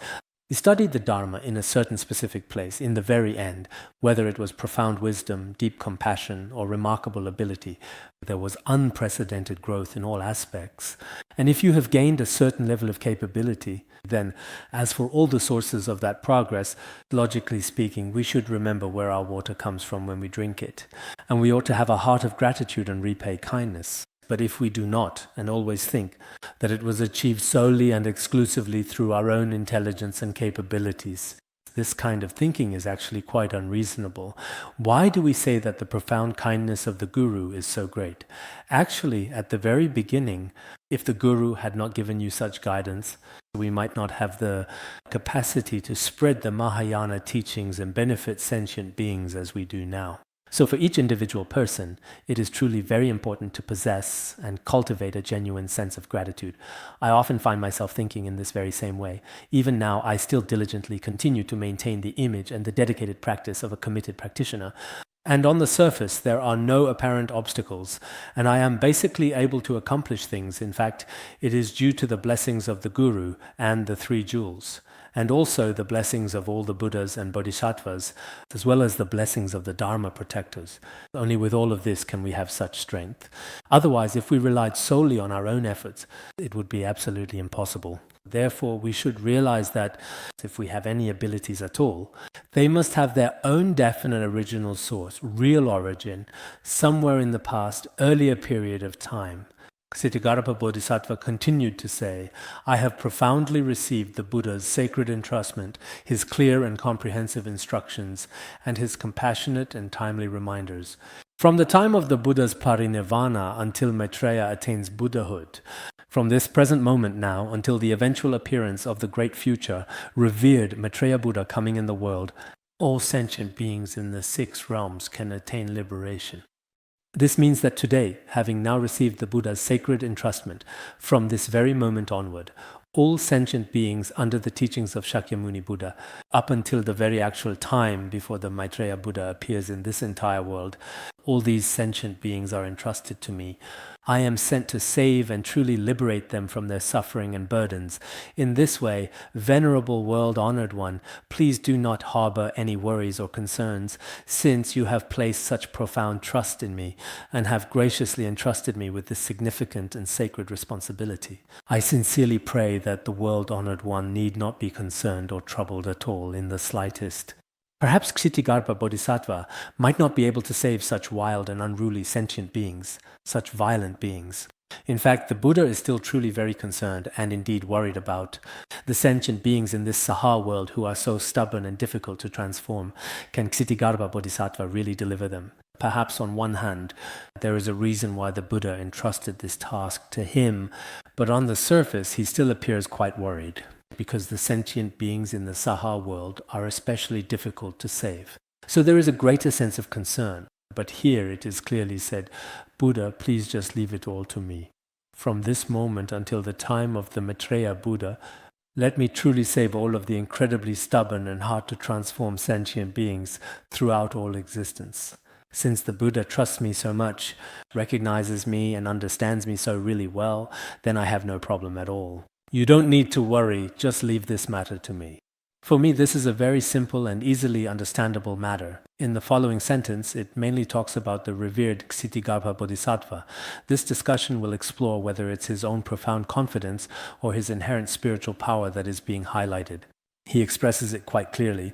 studied the Dharma in a certain specific place, in the very end, whether it was profound wisdom, deep compassion, or remarkable ability. There was unprecedented growth in all aspects. And if you have gained a certain level of capability, then, as for all the sources of that progress, logically speaking, we should remember where our water comes from when we drink it. And we ought to have a heart of gratitude and repay kindness. But if we do not, and always think that it was achieved solely and exclusively through our own intelligence and capabilities, this kind of thinking is actually quite unreasonable. Why do we say that the profound kindness of the Guru is so great? Actually, at the very beginning, if the Guru had not given you such guidance, we might not have the capacity to spread the Mahayana teachings and benefit sentient beings as we do now. So for each individual person, it is truly very important to possess and cultivate a genuine sense of gratitude. I often find myself thinking in this very same way. Even now, I still diligently continue to maintain the image and the dedicated practice of a committed practitioner. And on the surface, there are no apparent obstacles, and I am basically able to accomplish things. In fact, it is due to the blessings of the Guru and the 3 jewels, and also the blessings of all the Buddhas and Bodhisattvas, as well as the blessings of the Dharma protectors. Only with all of this can we have such strength. Otherwise, if we relied solely on our own efforts, it would be absolutely impossible. Therefore, we should realize that if we have any abilities at all, they must have their own definite original source, real origin, somewhere in the past, earlier period of time. Ksitigarbha Bodhisattva continued to say, I have profoundly received the Buddha's sacred entrustment, his clear and comprehensive instructions, and his compassionate and timely reminders. From the time of the Buddha's parinirvana until Maitreya attains Buddhahood, from this present moment now until the eventual appearance of the great future, revered Maitreya Buddha coming in the world, all sentient beings in the 6 realms can attain liberation. This means that today, having now received the Buddha's sacred entrustment, from this very moment onward, All sentient beings under the teachings of Shakyamuni Buddha, up until the very actual time before the Maitreya Buddha appears in this entire world, all these sentient beings are entrusted to me. I am sent to save and truly liberate them from their suffering and burdens. In this way, Venerable World-Honored One, please do not harbor any worries or concerns, since you have placed such profound trust in me and have graciously entrusted me with this significant and sacred responsibility. I sincerely pray that the World-Honored One need not be concerned or troubled at all in the slightest. Perhaps Ksitigarbha Bodhisattva might not be able to save such wild and unruly sentient beings, such violent beings. In fact, the Buddha is still truly very concerned and indeed worried about the sentient beings in this Saha world who are so stubborn and difficult to transform. Can Ksitigarbha Bodhisattva really deliver them? Perhaps on one hand, there is a reason why the Buddha entrusted this task to him, but on the surface he still appears quite worried, because the sentient beings in the Saha world are especially difficult to save. So there is a greater sense of concern, but here it is clearly said, Buddha, please just leave it all to me. From this moment until the time of the Maitreya Buddha, let me truly save all of the incredibly stubborn and hard to transform sentient beings throughout all existence. Since the Buddha trusts me so much, recognizes me and understands me so really well, then I have no problem at all. You don't need to worry, just leave this matter to me. For me, this is a very simple and easily understandable matter. In the following sentence, it mainly talks about the revered Ksitigarbha Bodhisattva. This discussion will explore whether it's his own profound confidence or his inherent spiritual power that is being highlighted. He expresses it quite clearly.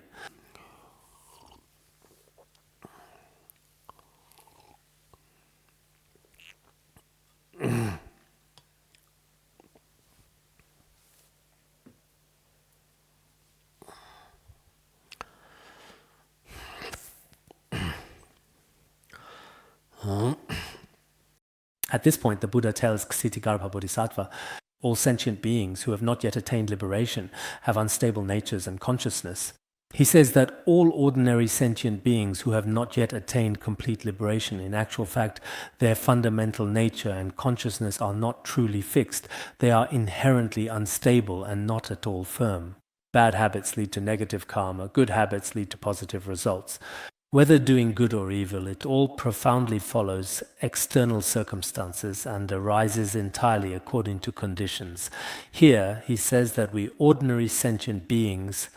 At this point, the Buddha tells Ksitigarbha Bodhisattva, all sentient beings who have not yet attained liberation have unstable natures and consciousness. He says that all ordinary sentient beings who have not yet attained complete liberation, in actual fact, their fundamental nature and consciousness are not truly fixed. They are inherently unstable and not at all firm. Bad habits lead to negative karma, good habits lead to positive results. Whether doing good or evil, it all profoundly follows external circumstances and arises entirely according to conditions. Here, he says that we ordinary sentient beings,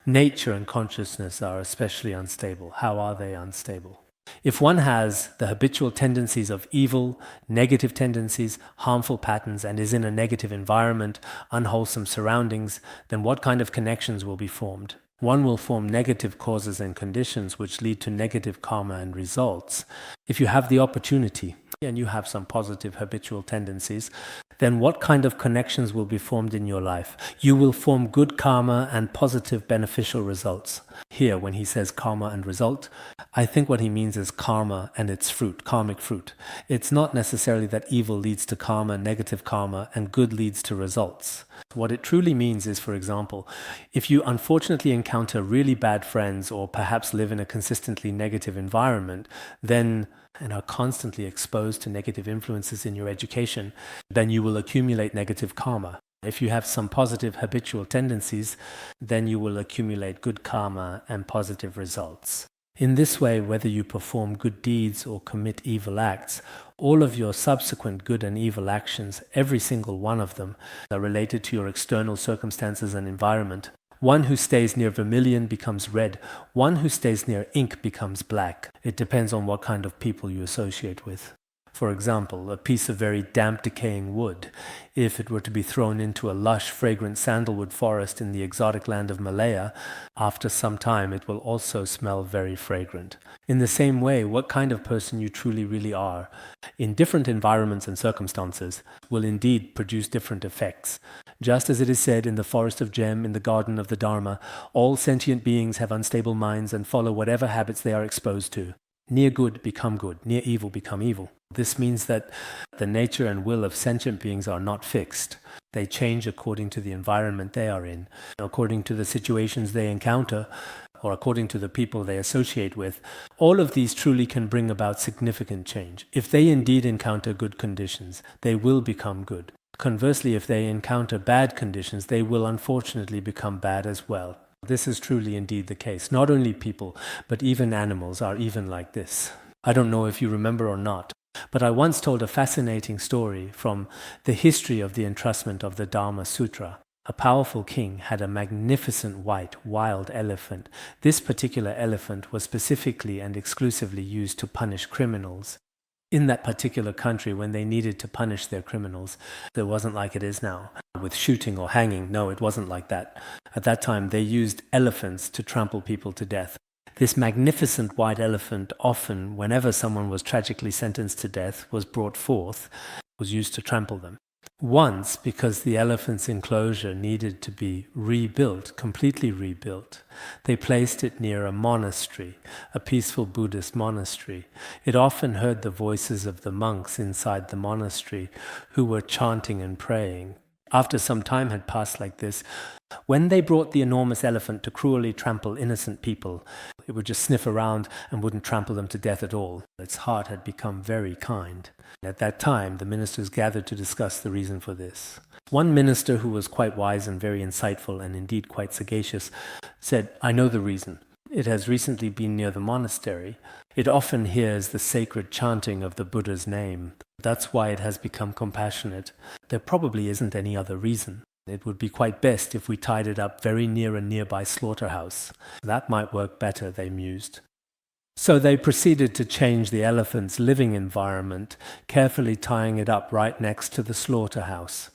nature and consciousness are especially unstable. How are they unstable? If one has the habitual tendencies of evil, negative tendencies, harmful patterns, and is in a negative environment, unwholesome surroundings, then what kind of connections will be formed? One will form negative causes and conditions which lead to negative karma and results. If you have the opportunity and you have some positive habitual tendencies, then what kind of connections will be formed in your life? You will form good karma and positive beneficial results. Here, when he says karma and result, I think what he means is karma and its fruit, karmic fruit. It's not necessarily that evil leads to karma, negative karma, and good leads to results. What it truly means is, for example, if you unfortunately encounter really bad friends or perhaps live in a consistently negative environment, then and are constantly exposed to negative influences in your education, then you will accumulate negative karma. If you have some positive habitual tendencies, then you will accumulate good karma and positive results. In this way, whether you perform good deeds or commit evil acts, all of your subsequent good and evil actions, every single one of them, are related to your external circumstances and environment. One who stays near vermilion becomes red. One who stays near ink becomes black. It depends on what kind of people you associate with. For example, a piece of very damp, decaying wood, if it were to be thrown into a lush, fragrant sandalwood forest in the exotic land of Malaya, after some time it will also smell very fragrant. In the same way, what kind of person you truly really are, in different environments and circumstances, will indeed produce different effects. Just as it is said in the forest of Gem, in the garden of the Dharma, all sentient beings have unstable minds and follow whatever habits they are exposed to. Near good become good, near evil become evil. This means that the nature and will of sentient beings are not fixed. They change according to the environment they are in, according to the situations they encounter, or according to the people they associate with. All of these truly can bring about significant change. If they indeed encounter good conditions, they will become good. Conversely, if they encounter bad conditions, they will unfortunately become bad as well. This is truly indeed the case. Not only people, but even animals are even like this. I don't know if you remember or not, but I once told a fascinating story from the history of the entrustment of the Dharma Sutra. A powerful king had a magnificent white, wild elephant. This particular elephant was specifically and exclusively used to punish criminals. In that particular country, when they needed to punish their criminals, it wasn't like it is now, with shooting or hanging. No, it wasn't like that. At that time, they used elephants to trample people to death. This magnificent white elephant often, whenever someone was tragically sentenced to death, was brought forth, was used to trample them. Once, because the elephant's enclosure needed to be rebuilt, completely rebuilt, they placed it near a monastery, a peaceful Buddhist monastery. It often heard the voices of the monks inside the monastery who were chanting and praying. After some time had passed like this, when they brought the enormous elephant to cruelly trample innocent people, it would just sniff around and wouldn't trample them to death at all. Its heart had become very kind. At that time, the ministers gathered to discuss the reason for this. One minister, who was quite wise and very insightful and indeed quite sagacious, said, "I know the reason. It has recently been near the monastery. It often hears the sacred chanting of the Buddha's name. That's why it has become compassionate. There probably isn't any other reason. It would be quite best if we tied it up very near a nearby slaughterhouse. That might work better," they mused. So they proceeded to change the elephant's living environment, carefully tying it up right next to the slaughterhouse.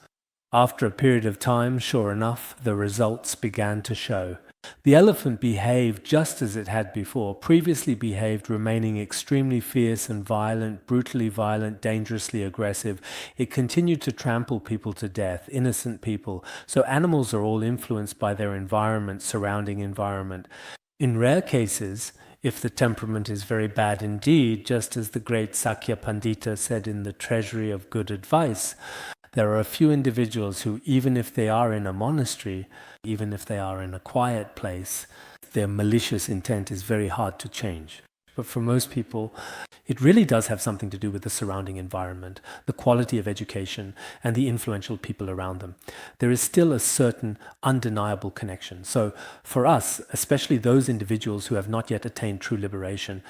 After a period of time, sure enough, the results began to show. The elephant behaved just as it had before, previously behaved, remaining extremely fierce and violent, brutally violent, dangerously aggressive. It continued to trample people to death, innocent people. So animals are all influenced by their environment, surrounding environment. In rare cases, if the temperament is very bad indeed, just as the great Sakya Pandita said in The Treasury of Good Advice, there are a few individuals who, even if they are in a monastery, even if they are in a quiet place, their malicious intent is very hard to change. But for most people, it really does have something to do with the surrounding environment, the quality of education, and the influential people around them. There is still a certain undeniable connection. So for us, especially those individuals who have not yet attained true liberation,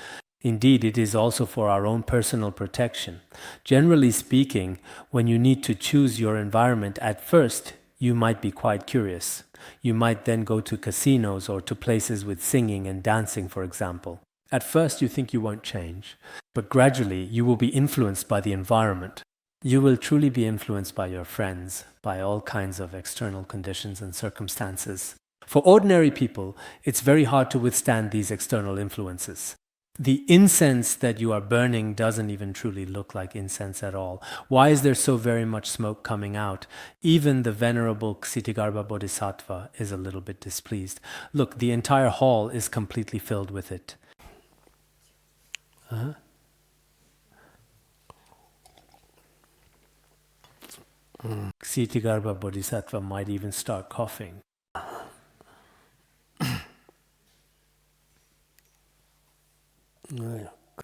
indeed, it is also for our own personal protection. Generally speaking, when you need to choose your environment at first, you might be quite curious. You might then go to casinos or to places with singing and dancing, for example. At first, you think you won't change, but gradually you will be influenced by the environment. You will truly be influenced by your friends, by all kinds of external conditions and circumstances. For ordinary people, it's very hard to withstand these external influences. The incense that you are burning doesn't even truly look like incense at all. Why is there so very much smoke coming out? Even the venerable Ksitigarbha Bodhisattva is a little bit displeased. Look, the entire hall is completely filled with it. Ksitigarbha Bodhisattva might even start coughing.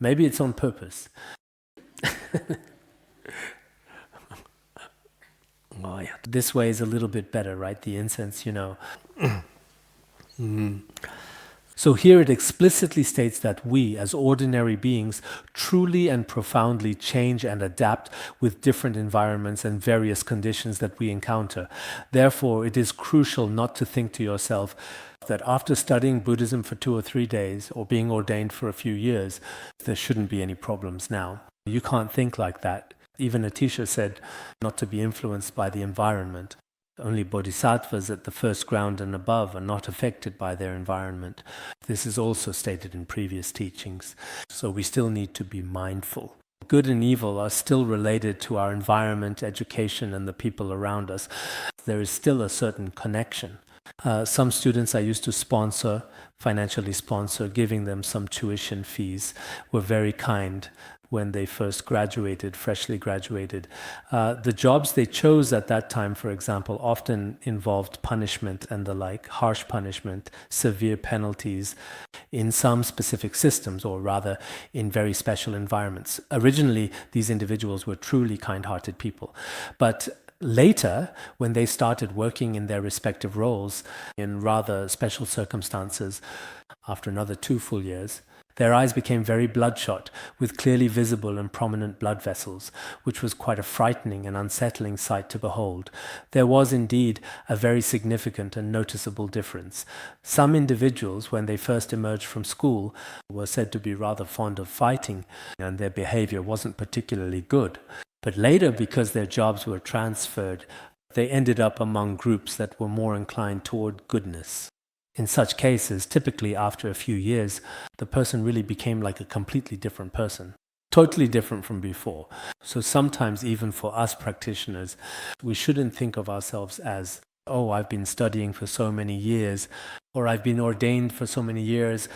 Maybe it's on purpose. Oh, yeah. This way is a little bit better, right? The incense, So here it explicitly states that we, as ordinary beings, truly and profoundly change and adapt with different environments and various conditions that we encounter. Therefore, it is crucial not to think to yourself that after studying Buddhism for 2 or 3 days, or being ordained for a few years, there shouldn't be any problems now. You can't think like that. Even a teacher said not to be influenced by the environment. Only bodhisattvas at the first ground and above are not affected by their environment. This is also stated in previous teachings. So we still need to be mindful. Good and evil are still related to our environment, education, and the people around us. There is still a certain connection. Some students I used to sponsor, financially sponsor, giving them some tuition fees, were very kind when they first graduated, freshly graduated. The jobs they chose at that time, for example, often involved punishment and the like, harsh punishment, severe penalties in some specific systems, or rather in very special environments. Originally, these individuals were truly kind-hearted people. But Later, when they started working in their respective roles in rather special circumstances, after another 2 full years, their eyes became very bloodshot, with clearly visible and prominent blood vessels, which was quite a frightening and unsettling sight to behold. There was indeed a very significant and noticeable difference. Some individuals, when they first emerged from school, were said to be rather fond of fighting, and their behavior wasn't particularly good. But later, because their jobs were transferred, they ended up among groups that were more inclined toward goodness. In such cases, typically after a few years, the person really became like a completely different person, totally different from before. So sometimes even for us practitioners, we shouldn't think of ourselves as, oh, I've been studying for so many years, or I've been ordained for so many years,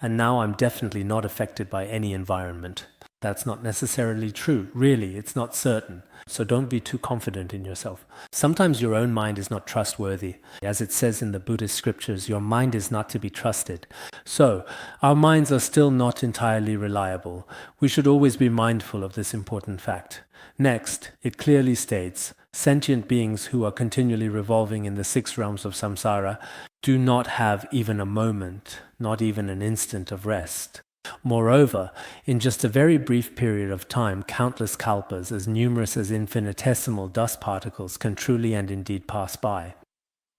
and now I'm definitely not affected by any environment. That's not necessarily true. Really, it's not certain. So don't be too confident in yourself. Sometimes your own mind is not trustworthy. As it says in the Buddhist scriptures, your mind is not to be trusted. So, our minds are still not entirely reliable. We should always be mindful of this important fact. Next, it clearly states, sentient beings who are continually revolving in the 6 realms of samsara do not have even a moment, not even an instant of rest. Moreover, in just a very brief period of time, countless kalpas, as numerous as infinitesimal dust particles, can truly and indeed pass by.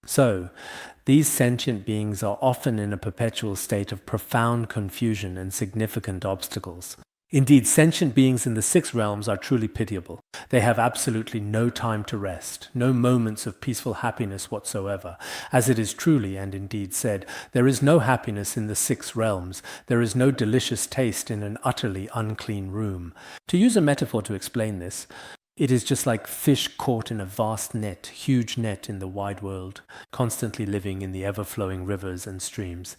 So, these sentient beings are often in a perpetual state of profound confusion and significant obstacles. Indeed, sentient beings in the 6 realms are truly pitiable. They have absolutely no time to rest, no moments of peaceful happiness whatsoever. As it is truly and indeed said, there is no happiness in the 6 realms. There is no delicious taste in an utterly unclean room. To use a metaphor to explain this, it is just like fish caught in a vast net, huge net in the wide world, constantly living in the ever-flowing rivers and streams.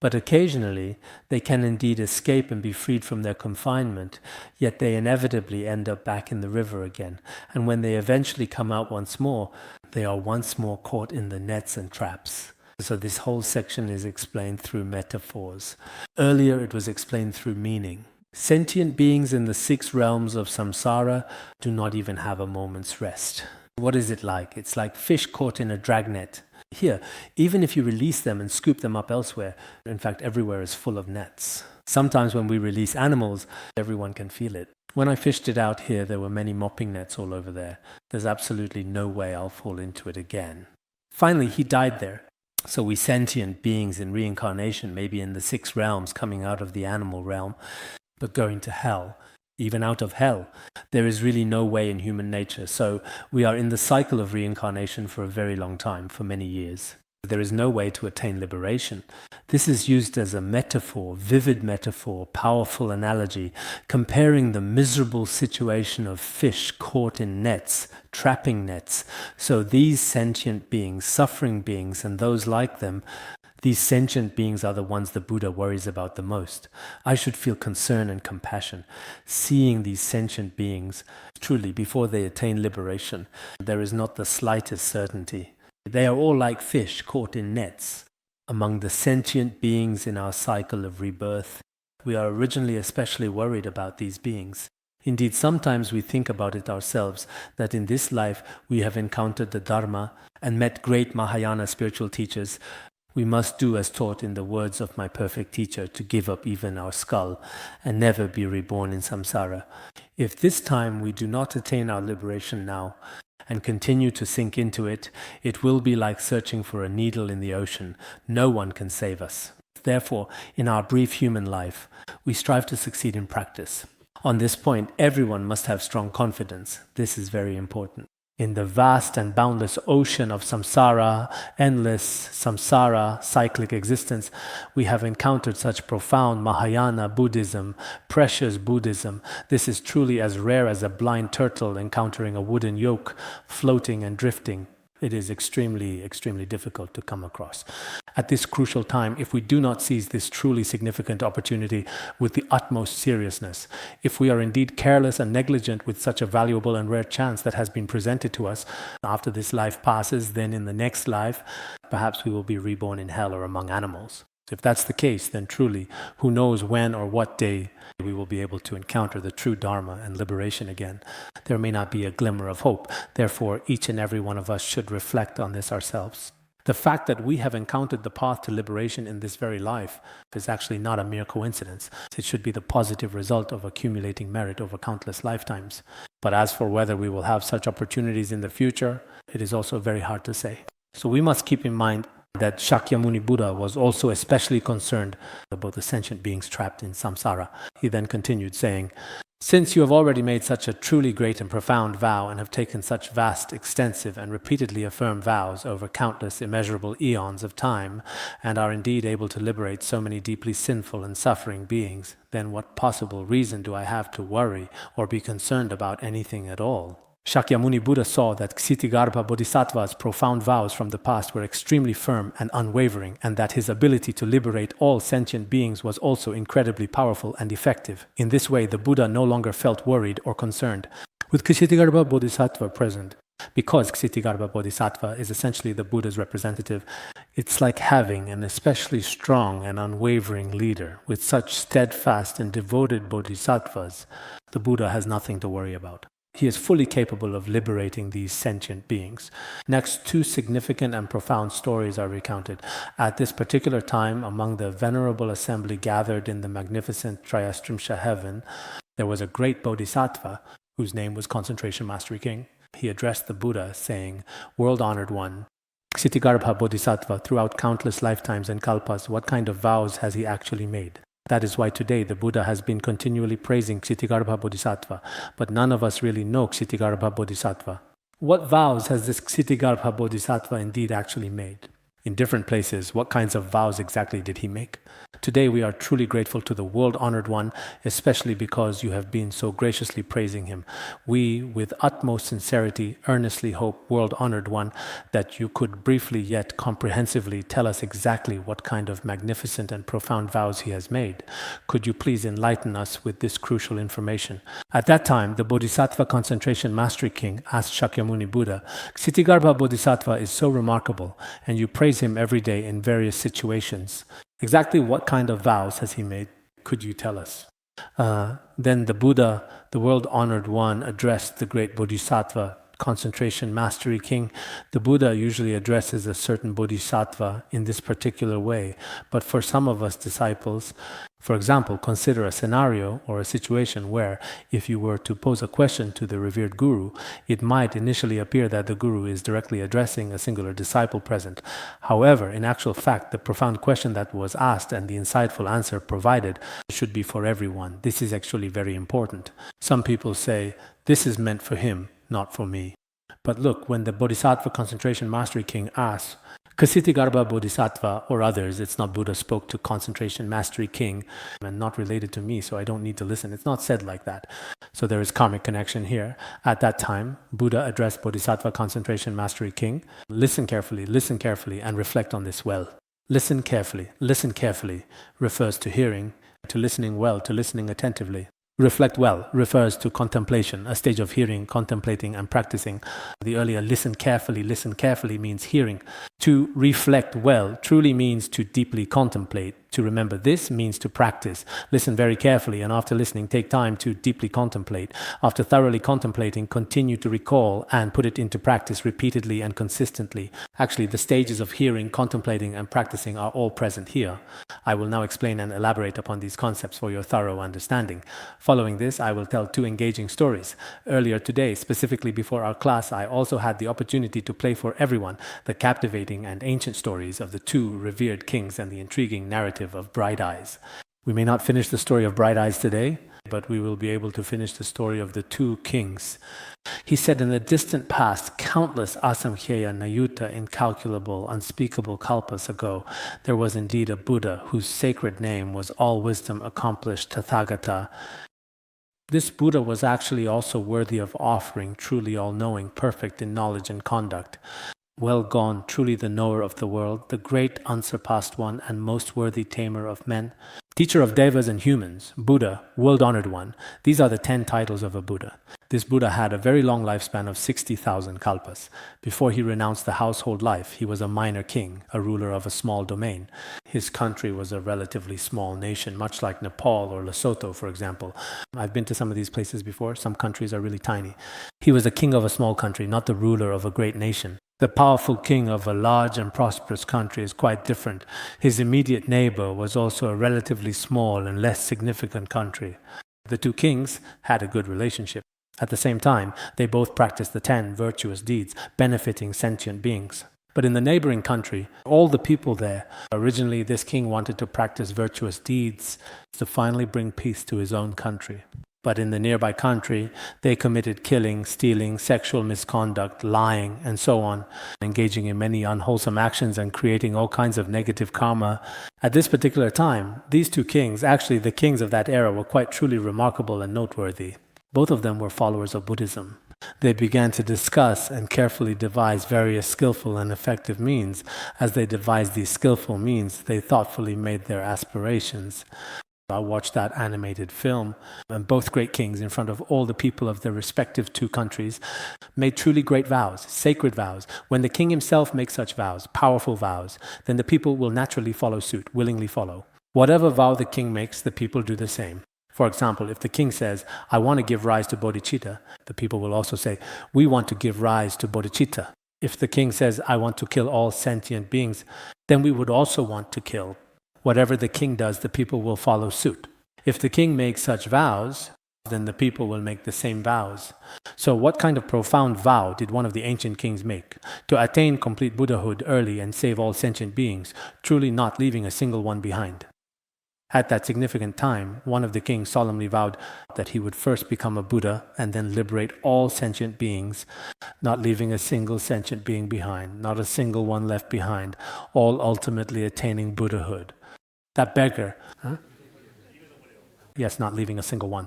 But occasionally, they can indeed escape and be freed from their confinement, yet they inevitably end up back in the river again. And when they eventually come out once more, they are once more caught in the nets and traps. So this whole section is explained through metaphors. Earlier, it was explained through meaning. Sentient beings in the 6 realms of samsara do not even have a moment's rest. What is it like? It's like fish caught in a dragnet. Here, even if you release them and scoop them up elsewhere, in fact, everywhere is full of nets. Sometimes when we release animals, everyone can feel it. When I fished it out here, there were many mopping nets all over there. There's absolutely no way I'll fall into it again. Finally, he died there. So we sentient beings in reincarnation, maybe in the 6 realms, coming out of the animal realm, but going to hell. Even out of hell, there is really no way in human nature. So we are in the cycle of reincarnation for a very long time, for many years. There is no way to attain liberation. This is used as a metaphor, vivid metaphor, powerful analogy, comparing the miserable situation of fish caught in nets, trapping nets. So these sentient beings, suffering beings, and those like them, these sentient beings are the ones the Buddha worries about the most. I should feel concern and compassion. Seeing these sentient beings, truly, before they attain liberation, there is not the slightest certainty. They are all like fish caught in nets. Among the sentient beings in our cycle of rebirth, we are originally especially worried about these beings. Indeed, sometimes we think about it ourselves, that in this life we have encountered the Dharma and met great Mahayana spiritual teachers. We must do as taught in the words of my perfect teacher, to give up even our skull and never be reborn in samsara. If this time we do not attain our liberation now and continue to sink into it, it will be like searching for a needle in the ocean. No one can save us. Therefore, in our brief human life, we strive to succeed in practice. On this point, everyone must have strong confidence. This is very important. In the vast and boundless ocean of samsara, endless samsara, cyclic existence, we have encountered such profound Mahayana Buddhism, precious Buddhism. This is truly as rare as a blind turtle encountering a wooden yoke, floating and drifting. It is extremely, extremely difficult to come across. At this crucial time, if we do not seize this truly significant opportunity with the utmost seriousness, if we are indeed careless and negligent with such a valuable and rare chance that has been presented to us, after this life passes, then in the next life, perhaps we will be reborn in hell or among animals. If that's the case, then truly, who knows when or what day we will be able to encounter the true Dharma and liberation again. There may not be a glimmer of hope. Therefore, each and every one of us should reflect on this ourselves. The fact that we have encountered the path to liberation in this very life is actually not a mere coincidence. It should be the positive result of accumulating merit over countless lifetimes. But as for whether we will have such opportunities in the future, it is also very hard to say. So we must keep in mind that Shakyamuni Buddha was also especially concerned about the sentient beings trapped in samsara. He then continued saying, "Since you have already made such a truly great and profound vow and have taken such vast, extensive, and repeatedly affirmed vows over countless immeasurable eons of time, and are indeed able to liberate so many deeply sinful and suffering beings, then what possible reason do I have to worry or be concerned about anything at all?" Shakyamuni Buddha saw that Ksitigarbha Bodhisattva's profound vows from the past were extremely firm and unwavering, and that his ability to liberate all sentient beings was also incredibly powerful and effective. In this way, the Buddha no longer felt worried or concerned. With Ksitigarbha Bodhisattva present, because Ksitigarbha Bodhisattva is essentially the Buddha's representative, it's like having an especially strong and unwavering leader. With such steadfast and devoted bodhisattvas, the Buddha has nothing to worry about. He is fully capable of liberating these sentient beings. Next, two significant and profound stories are recounted. At this particular time, among the venerable assembly gathered in the magnificent Triyastrimsha heaven, there was a great bodhisattva whose name was Concentration Mastery King. He addressed the Buddha saying, "World-honored one, Ksitigarbha Bodhisattva, throughout countless lifetimes and kalpas, what kind of vows has he actually made? That is why today the Buddha has been continually praising Ksitigarbha Bodhisattva, but none of us really know Ksitigarbha Bodhisattva. What vows has this Ksitigarbha Bodhisattva indeed actually made? In different places, what kinds of vows exactly did he make? Today we are truly grateful to the world-honored one, especially because you have been so graciously praising him. We, with utmost sincerity, earnestly hope, world-honored one, that you could briefly yet comprehensively tell us exactly what kind of magnificent and profound vows he has made. Could you please enlighten us with this crucial information?" At that time, the Bodhisattva Concentration Mastery King asked Shakyamuni Buddha, "Ksitigarbha Bodhisattva is so remarkable, and you praise him every day in various situations. Exactly what kind of vows has he made? Could you tell us?" Then the Buddha, the world-honored one, addressed the great Bodhisattva Concentration Mastery King. The Buddha usually addresses a certain Bodhisattva in this particular way, but for some of us disciples, for example, consider a scenario or a situation where, if you were to pose a question to the revered Guru, it might initially appear that the Guru is directly addressing a singular disciple present. However, in actual fact, the profound question that was asked and the insightful answer provided should be for everyone. This is actually very important. Some people say, "This is meant for him, not for me." But look, when the Bodhisattva Concentration Mastery King asks, Ksitigarbha Bodhisattva or others, it's not Buddha spoke to Concentration Mastery King and not related to me, so I don't need to listen. It's not said like that. So there is karmic connection here. At that time, Buddha addressed Bodhisattva Concentration Mastery King. Listen carefully, and reflect on this well. Listen carefully refers to hearing, to listening well, to listening attentively. Reflect well refers to contemplation, a stage of hearing, contemplating, and practicing. The earlier listen carefully means hearing. To reflect well truly means to deeply contemplate. To remember this means to practice. Listen very carefully, and after listening, take time to deeply contemplate. After thoroughly contemplating, continue to recall and put it into practice repeatedly and consistently. Actually, the stages of hearing, contemplating, and practicing are all present here. I will now explain and elaborate upon these concepts for your thorough understanding. Following this, I will tell two engaging stories. Earlier today, specifically before our class, I also had the opportunity to play for everyone the captivating and ancient stories of the two revered kings and the intriguing narrative of Bright Eyes. We may not finish the story of Bright Eyes today, but we will be able to finish the story of the two kings. He said, in the distant past, countless asamkhyeya nayuta, incalculable, unspeakable kalpas ago, there was indeed a Buddha whose sacred name was all wisdom accomplished Tathagata. This Buddha was actually also worthy of offering, truly all-knowing, perfect in knowledge and conduct. Well gone, truly the knower of the world, the great unsurpassed one and most worthy tamer of men, teacher of devas and humans, Buddha, world-honored one. These are the 10 titles of a Buddha. This Buddha had a very long lifespan of 60,000 kalpas. Before he renounced the household life, he was a minor king, a ruler of a small domain. His country was a relatively small nation, much like Nepal or Lesotho, for example. I've been to some of these places before. Some countries are really tiny. He was a king of a small country, not the ruler of a great nation. The powerful king of a large and prosperous country is quite different. His immediate neighbor was also a relatively small and less significant country. The two kings had a good relationship. At the same time, they both practiced the 10 virtuous deeds, benefiting sentient beings. But in the neighboring country, all the people there, originally this king wanted to practice virtuous deeds to finally bring peace to his own country. But in the nearby country, they committed killing, stealing, sexual misconduct, lying, and so on, engaging in many unwholesome actions and creating all kinds of negative karma. At this particular time, these two kings, actually the kings of that era, were quite truly remarkable and noteworthy. Both of them were followers of Buddhism. They began to discuss and carefully devise various skillful and effective means. As they devised these skillful means, they thoughtfully made their aspirations. I watched that animated film, and both great kings, in front of all the people of their respective two countries, made truly great vows, sacred vows. When the king himself makes such vows, powerful vows, then the people will naturally follow suit, willingly follow. Whatever vow the king makes, the people do the same. For example, if the king says, I want to give rise to bodhicitta, the people will also say, we want to give rise to bodhicitta. If the king says, I want to kill all sentient beings, then we would also want to kill. Whatever the king does, the people will follow suit. If the king makes such vows, then the people will make the same vows. So what kind of profound vow did one of the ancient kings make? To attain complete Buddhahood early and save all sentient beings, truly not leaving a single one behind. At that significant time, one of the kings solemnly vowed that he would first become a Buddha and then liberate all sentient beings, not leaving a single sentient being behind, not a single one left behind, all ultimately attaining Buddhahood. That beggar, Yes, not leaving a single one.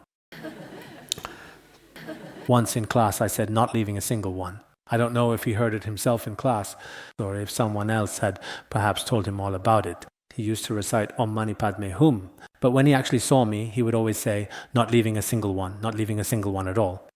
Once in class I said not leaving a single one. I don't know if he heard it himself in class or if someone else had perhaps told him all about it. He used to recite Om Mani Padme Hum, but when he actually saw me, he would always say, not leaving a single one, not leaving a single one at all.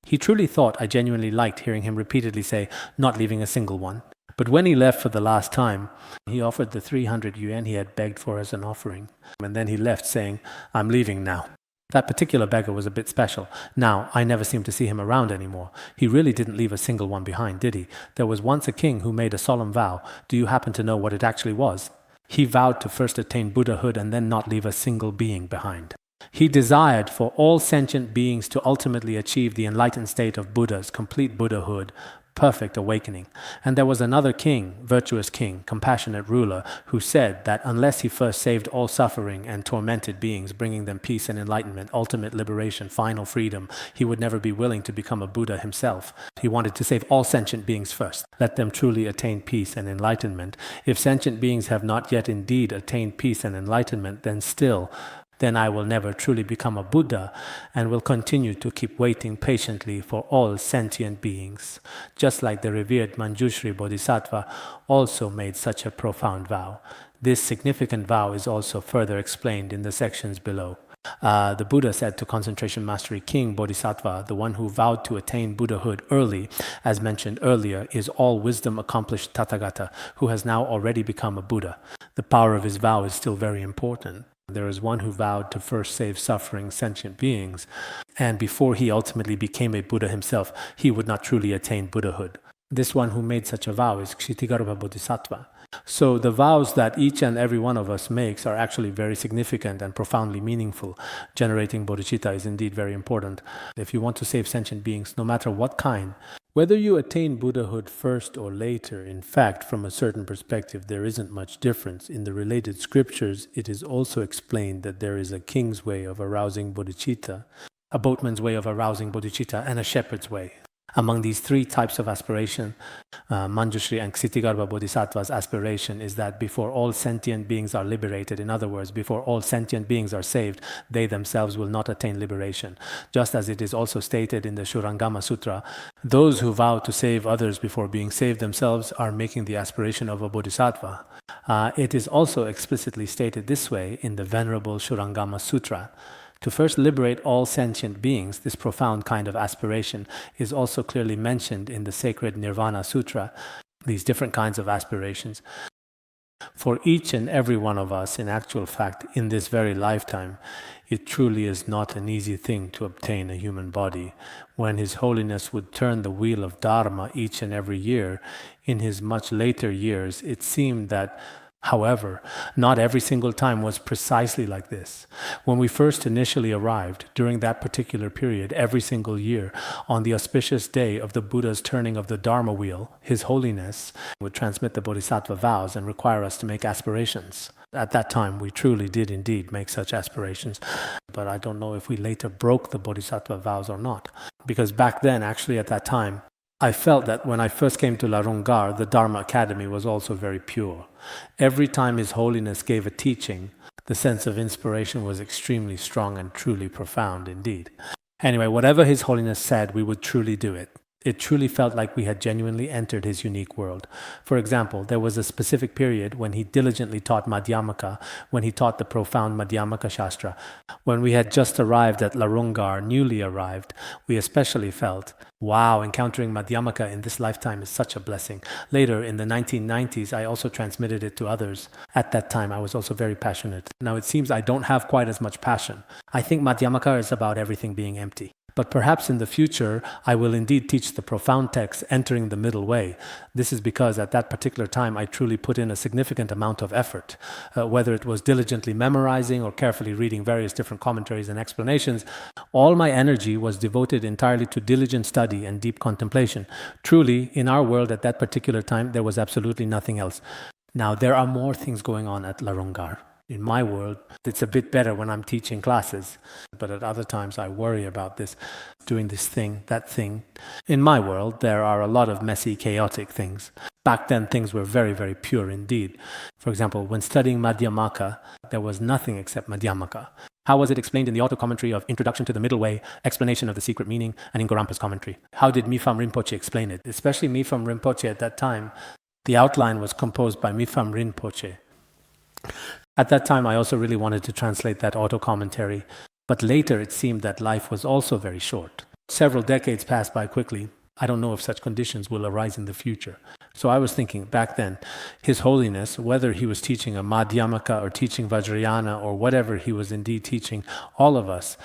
He truly thought I genuinely liked hearing him repeatedly say, not leaving a single one. But when he left for the last time, he offered the 300 yuan he had begged for as an offering. And then he left saying, I'm leaving now. That particular beggar was a bit special. Now, I never seem to see him around anymore. He really didn't leave a single one behind, did he? There was once a king who made a solemn vow. Do you happen to know what it actually was? He vowed to first attain Buddhahood and then not leave a single being behind. He desired for all sentient beings to ultimately achieve the enlightened state of Buddhas, complete Buddhahood, perfect awakening. And there was another king, virtuous king, compassionate ruler, who said that unless he first saved all suffering and tormented beings, bringing them peace and enlightenment, ultimate liberation, final freedom, he would never be willing to become a Buddha himself. He wanted to save all sentient beings first, let them truly attain peace and enlightenment. If sentient beings have not yet indeed attained peace and enlightenment, then I will never truly become a Buddha and will continue to keep waiting patiently for all sentient beings. Just like the revered Manjushri Bodhisattva also made such a profound vow. This significant vow is also further explained in the sections below. The Buddha said to Concentration Mastery King Bodhisattva, the one who vowed to attain Buddhahood early, as mentioned earlier, is all wisdom accomplished Tathagata, who has now already become a Buddha. The power of his vow is still very important. There is one who vowed to first save suffering sentient beings, and before he ultimately became a Buddha himself, he would not truly attain Buddhahood. This one who made such a vow is Ksitigarbha Bodhisattva. So the vows that each and every one of us makes are actually very significant and profoundly meaningful. Generating bodhicitta is indeed very important. If you want to save sentient beings, no matter what kind, whether you attain Buddhahood first or later, in fact, from a certain perspective, there isn't much difference. In the related scriptures, it is also explained that there is a king's way of arousing bodhicitta, a boatman's way of arousing bodhicitta, and a shepherd's way. Among these three types of aspiration, Manjushri and Ksitigarbha Bodhisattva's aspiration is that before all sentient beings are liberated, in other words, before all sentient beings are saved, they themselves will not attain liberation. Just as it is also stated in the Shurangama Sutra, those who vow to save others before being saved themselves are making the aspiration of a bodhisattva. It is also explicitly stated this way in the Venerable Shurangama Sutra. To first liberate all sentient beings, this profound kind of aspiration is also clearly mentioned in the sacred Nirvana Sutra, these different kinds of aspirations. For each and every one of us, in actual fact, in this very lifetime, it truly is not an easy thing to obtain a human body. When His Holiness would turn the wheel of Dharma each and every year, in his much later years, it seemed that however, not every single time was precisely like this. When we first initially arrived, during that particular period, every single year, on the auspicious day of the Buddha's turning of the Dharma wheel, His Holiness would transmit the Bodhisattva vows and require us to make aspirations. At that time, we truly did indeed make such aspirations, but I don't know if we later broke the Bodhisattva vows or not. Because back then, actually at that time, I felt that when I first came to Larungar, the Dharma Academy was also very pure. Every time His Holiness gave a teaching, the sense of inspiration was extremely strong and truly profound indeed. Anyway, whatever His Holiness said, we would truly do it. It truly felt like we had genuinely entered His unique world. For example, there was a specific period when He diligently taught Madhyamaka, when He taught the profound Madhyamaka Shastra. When we had just arrived at Larungar, newly arrived, we especially felt, wow, encountering Madhyamaka in this lifetime is such a blessing. Later, in the 1990s, I also transmitted it to others. At that time, I was also very passionate. Now, it seems I don't have quite as much passion. I think Madhyamaka is about everything being empty. But perhaps in the future, I will indeed teach the profound text, entering the middle way. This is because at that particular time, I truly put in a significant amount of effort. Whether it was diligently memorizing or carefully reading various different commentaries and explanations, all my energy was devoted entirely to diligent study and deep contemplation. Truly, in our world at that particular time, there was absolutely nothing else. Now, there are more things going on at Larungar. In my world, it's a bit better when I'm teaching classes, but at other times I worry about this, doing this thing, that thing. In my world, there are a lot of messy, chaotic things. Back then, things were very, very pure indeed. For example, when studying Madhyamaka, there was nothing except Madhyamaka. How was it explained in the auto-commentary of Introduction to the Middle Way, Explanation of the Secret Meaning, and in Gorampa's commentary? How did Mifam Rinpoche explain it? Especially Mifam Rinpoche at that time, the outline was composed by Mifam Rinpoche. At that time, I also really wanted to translate that auto-commentary, but later it seemed that life was also very short. Several decades passed by quickly. I don't know if such conditions will arise in the future. So I was thinking back then, His Holiness, whether he was teaching a Madhyamaka or teaching Vajrayana or whatever he was indeed teaching, all of us,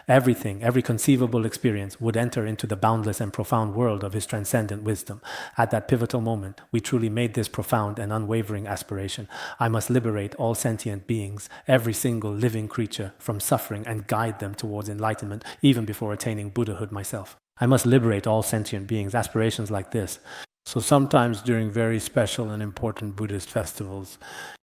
everything, every conceivable experience would enter into the boundless and profound world of His transcendent wisdom. At that pivotal moment, we truly made this profound and unwavering aspiration. I must liberate all sentient beings, every single living creature, from suffering and guide them towards enlightenment, even before attaining Buddhahood myself. I must liberate all sentient beings, aspirations like this. So sometimes during very special and important Buddhist festivals,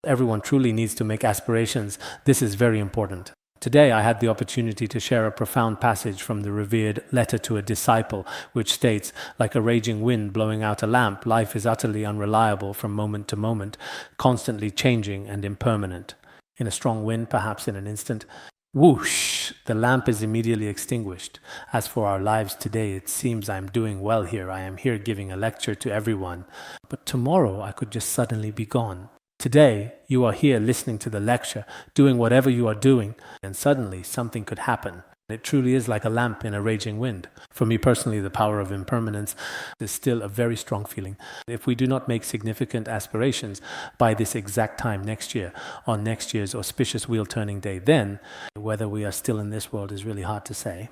everyone truly needs to make aspirations. This is very important. Today I had the opportunity to share a profound passage from the revered Letter to a Disciple, which states, like a raging wind blowing out a lamp, life is utterly unreliable from moment to moment, constantly changing and impermanent. In a strong wind, perhaps in an instant, whoosh, the lamp is immediately extinguished. As for our lives today, it seems I am doing well here. I am here giving a lecture to everyone. But tomorrow I could just suddenly be gone. Today, you are here listening to the lecture, doing whatever you are doing, and suddenly something could happen. It truly is like a lamp in a raging wind. For me personally, the power of impermanence is still a very strong feeling. If we do not make significant aspirations by this exact time next year, on next year's auspicious wheel-turning day, then whether we are still in this world is really hard to say.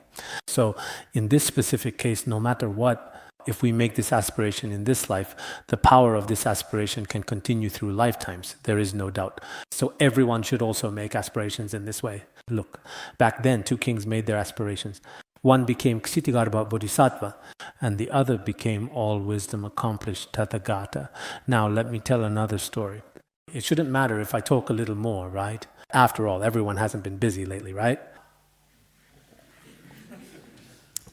So in this specific case, no matter what, if we make this aspiration in this life, the power of this aspiration can continue through lifetimes. There is no doubt. So everyone should also make aspirations in this way. Look, back then, two kings made their aspirations. One became Ksitigarbha Bodhisattva, and the other became all-wisdom accomplished Tathagata. Now, let me tell another story. It shouldn't matter if I talk a little more, right? After all, everyone hasn't been busy lately, right?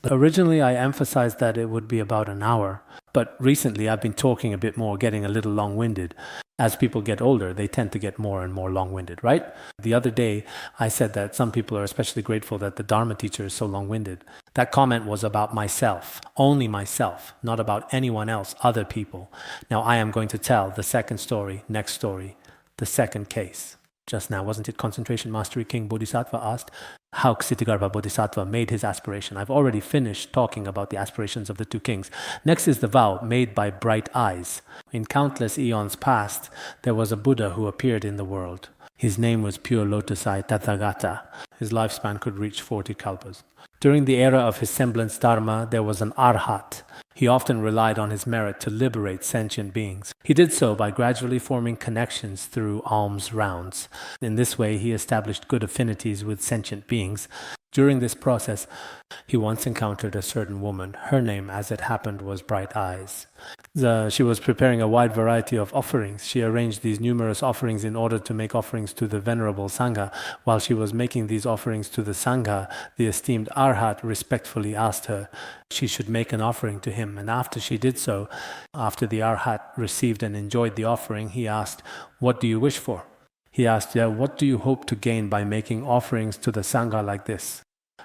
Originally, I emphasized that it would be about an hour, but recently I've been talking a bit more, getting a little long-winded. As people get older, they tend to get more and more long-winded, right? The other day, I said that some people are especially grateful that the Dharma teacher is so long-winded. That comment was about myself, only myself, not about anyone else, other people. Now I am going to tell the second story, next story, the second case. Just now, wasn't it Concentration Mastery King Bodhisattva asked how Ksitigarbha Bodhisattva made his aspiration? I've already finished talking about the aspirations of the two kings. Next is the vow made by bright eyes. In countless eons past, there was a Buddha who appeared in the world. His name was Pure Lotus Eye Tathagata. His lifespan could reach 40 kalpas. During the era of his semblance Dharma, there was an arhat. He often relied on his merit to liberate sentient beings. He did so by gradually forming connections through alms rounds. In this way, he established good affinities with sentient beings. During this process, he once encountered a certain woman. Her name, as it happened, was Bright Eyes. She was preparing a wide variety of offerings. She arranged these numerous offerings in order to make offerings to the Venerable Sangha. While she was making these offerings to the Sangha, the esteemed Arhat respectfully asked her she should make an offering to him. And after she did so, after the Arhat received and enjoyed the offering, he asked, "What do you wish for?" He asked, "What do you hope to gain by making offerings to the Sangha like this?"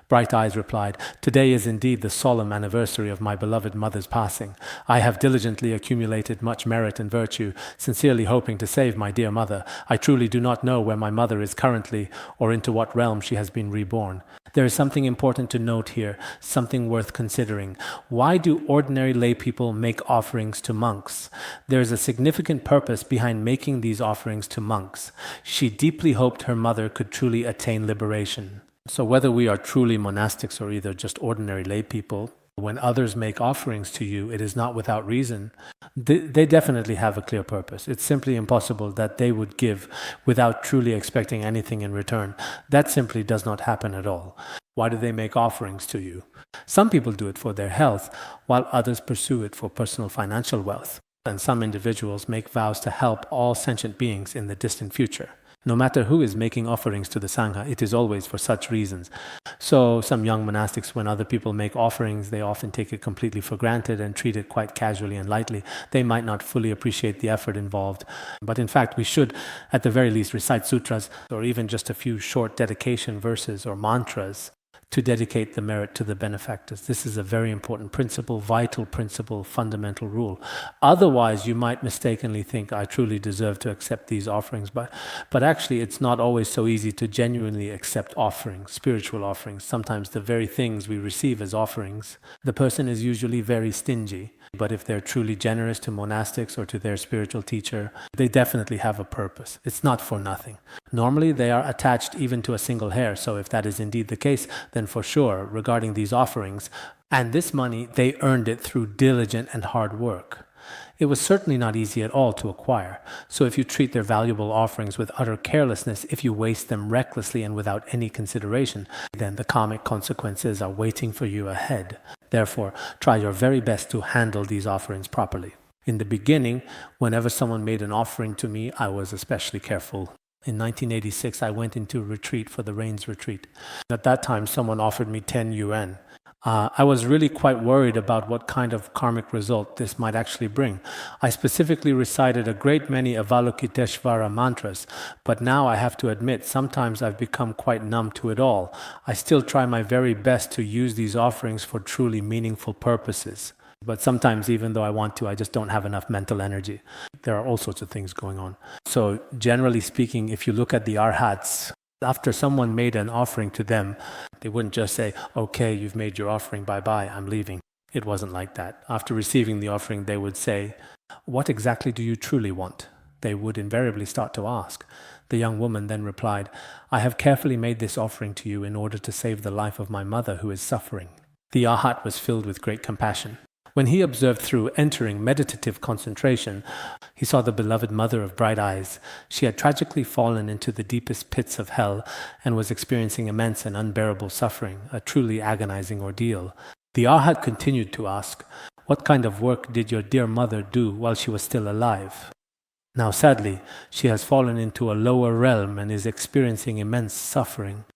Bright Eyes replied, "Today is indeed the solemn anniversary of my beloved mother's passing. I have diligently accumulated much merit and virtue, sincerely hoping to save my dear mother. I truly do not know where my mother is currently or into what realm she has been reborn. There is something important to note here, something worth considering. Why do ordinary lay people make offerings to monks? There is a significant purpose behind making these offerings to monks. She deeply hoped her mother could truly attain liberation." So whether we are truly monastics or either just ordinary lay people, when others make offerings to you, it is not without reason. They definitely have a clear purpose. It's simply impossible that they would give without truly expecting anything in return. That simply does not happen at all. Why do they make offerings to you? Some people do it for their health, while others pursue it for personal financial wealth. And some individuals make vows to help all sentient beings in the distant future. No matter who is making offerings to the Sangha, it is always for such reasons. So some young monastics, when other people make offerings, they often take it completely for granted and treat it quite casually and lightly. They might not fully appreciate the effort involved. But in fact, we should, at the very least, recite sutras or even just a few short dedication verses or mantras to dedicate the merit to the benefactors. This is a very important principle, vital principle, fundamental rule. Otherwise, you might mistakenly think, I truly deserve to accept these offerings. But actually, it's not always so easy to genuinely accept offerings, spiritual offerings. Sometimes the very things we receive as offerings, the person is usually very stingy. But if they're truly generous to monastics or to their spiritual teacher, they definitely have a purpose. It's not for nothing. Normally, they are attached even to a single hair. So if that is indeed the case, then for sure, regarding these offerings, and this money, they earned it through diligent and hard work. It was certainly not easy at all to acquire. So if you treat their valuable offerings with utter carelessness, if you waste them recklessly and without any consideration, then the karmic consequences are waiting for you ahead. Therefore, try your very best to handle these offerings properly. In the beginning, whenever someone made an offering to me, I was especially careful. In 1986, I went into a retreat for the Rains retreat. At that time, someone offered me 10 yuan. I was really quite worried about what kind of karmic result this might actually bring. I specifically recited a great many Avalokiteshvara mantras, but now I have to admit, sometimes I've become quite numb to it all. I still try my very best to use these offerings for truly meaningful purposes. But sometimes, even though I want to, I just don't have enough mental energy. There are all sorts of things going on. So generally speaking, if you look at the arhats, after someone made an offering to them, they wouldn't just say, "Okay, you've made your offering, bye-bye, I'm leaving." It wasn't like that. After receiving the offering, they would say, "What exactly do you truly want?" They would invariably start to ask. The young woman then replied, "I have carefully made this offering to you in order to save the life of my mother who is suffering." The arhat was filled with great compassion. When he observed through entering meditative concentration, he saw the beloved mother of Bright Eyes. She had tragically fallen into the deepest pits of hell and was experiencing immense and unbearable suffering, a truly agonizing ordeal. The arhat continued to ask, "What kind of work did your dear mother do while she was still alive? Now sadly, she has fallen into a lower realm and is experiencing immense suffering."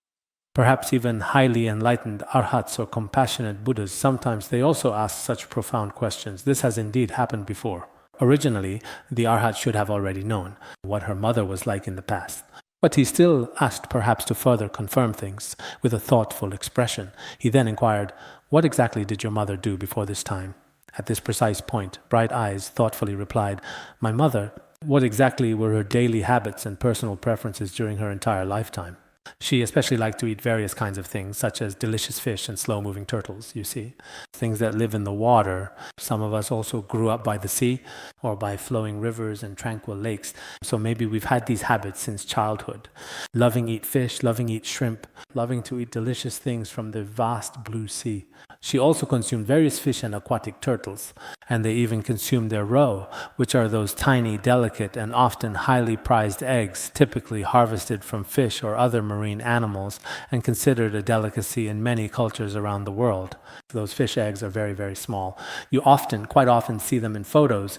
Perhaps even highly enlightened arhats or compassionate Buddhas, sometimes they also ask such profound questions. This has indeed happened before. Originally, the arhat should have already known what her mother was like in the past. But he still asked perhaps to further confirm things with a thoughtful expression. He then inquired, "What exactly did your mother do before this time?" At this precise point, Bright Eyes thoughtfully replied, "My mother, what exactly were her daily habits and personal preferences during her entire lifetime? She especially liked to eat various kinds of things, such as delicious fish and slow-moving turtles, you see. Things that live in the water. Some of us also grew up by the sea or by flowing rivers and tranquil lakes. So maybe we've had these habits since childhood. Loving eat fish, loving eat shrimp, loving to eat delicious things from the vast blue sea. She also consumed various fish and aquatic turtles, and they even consumed their roe, which are those tiny, delicate, and often highly prized eggs, typically harvested from fish or other marine animals, and considered a delicacy in many cultures around the world. Those fish eggs are very, very small. You quite often see them in photos,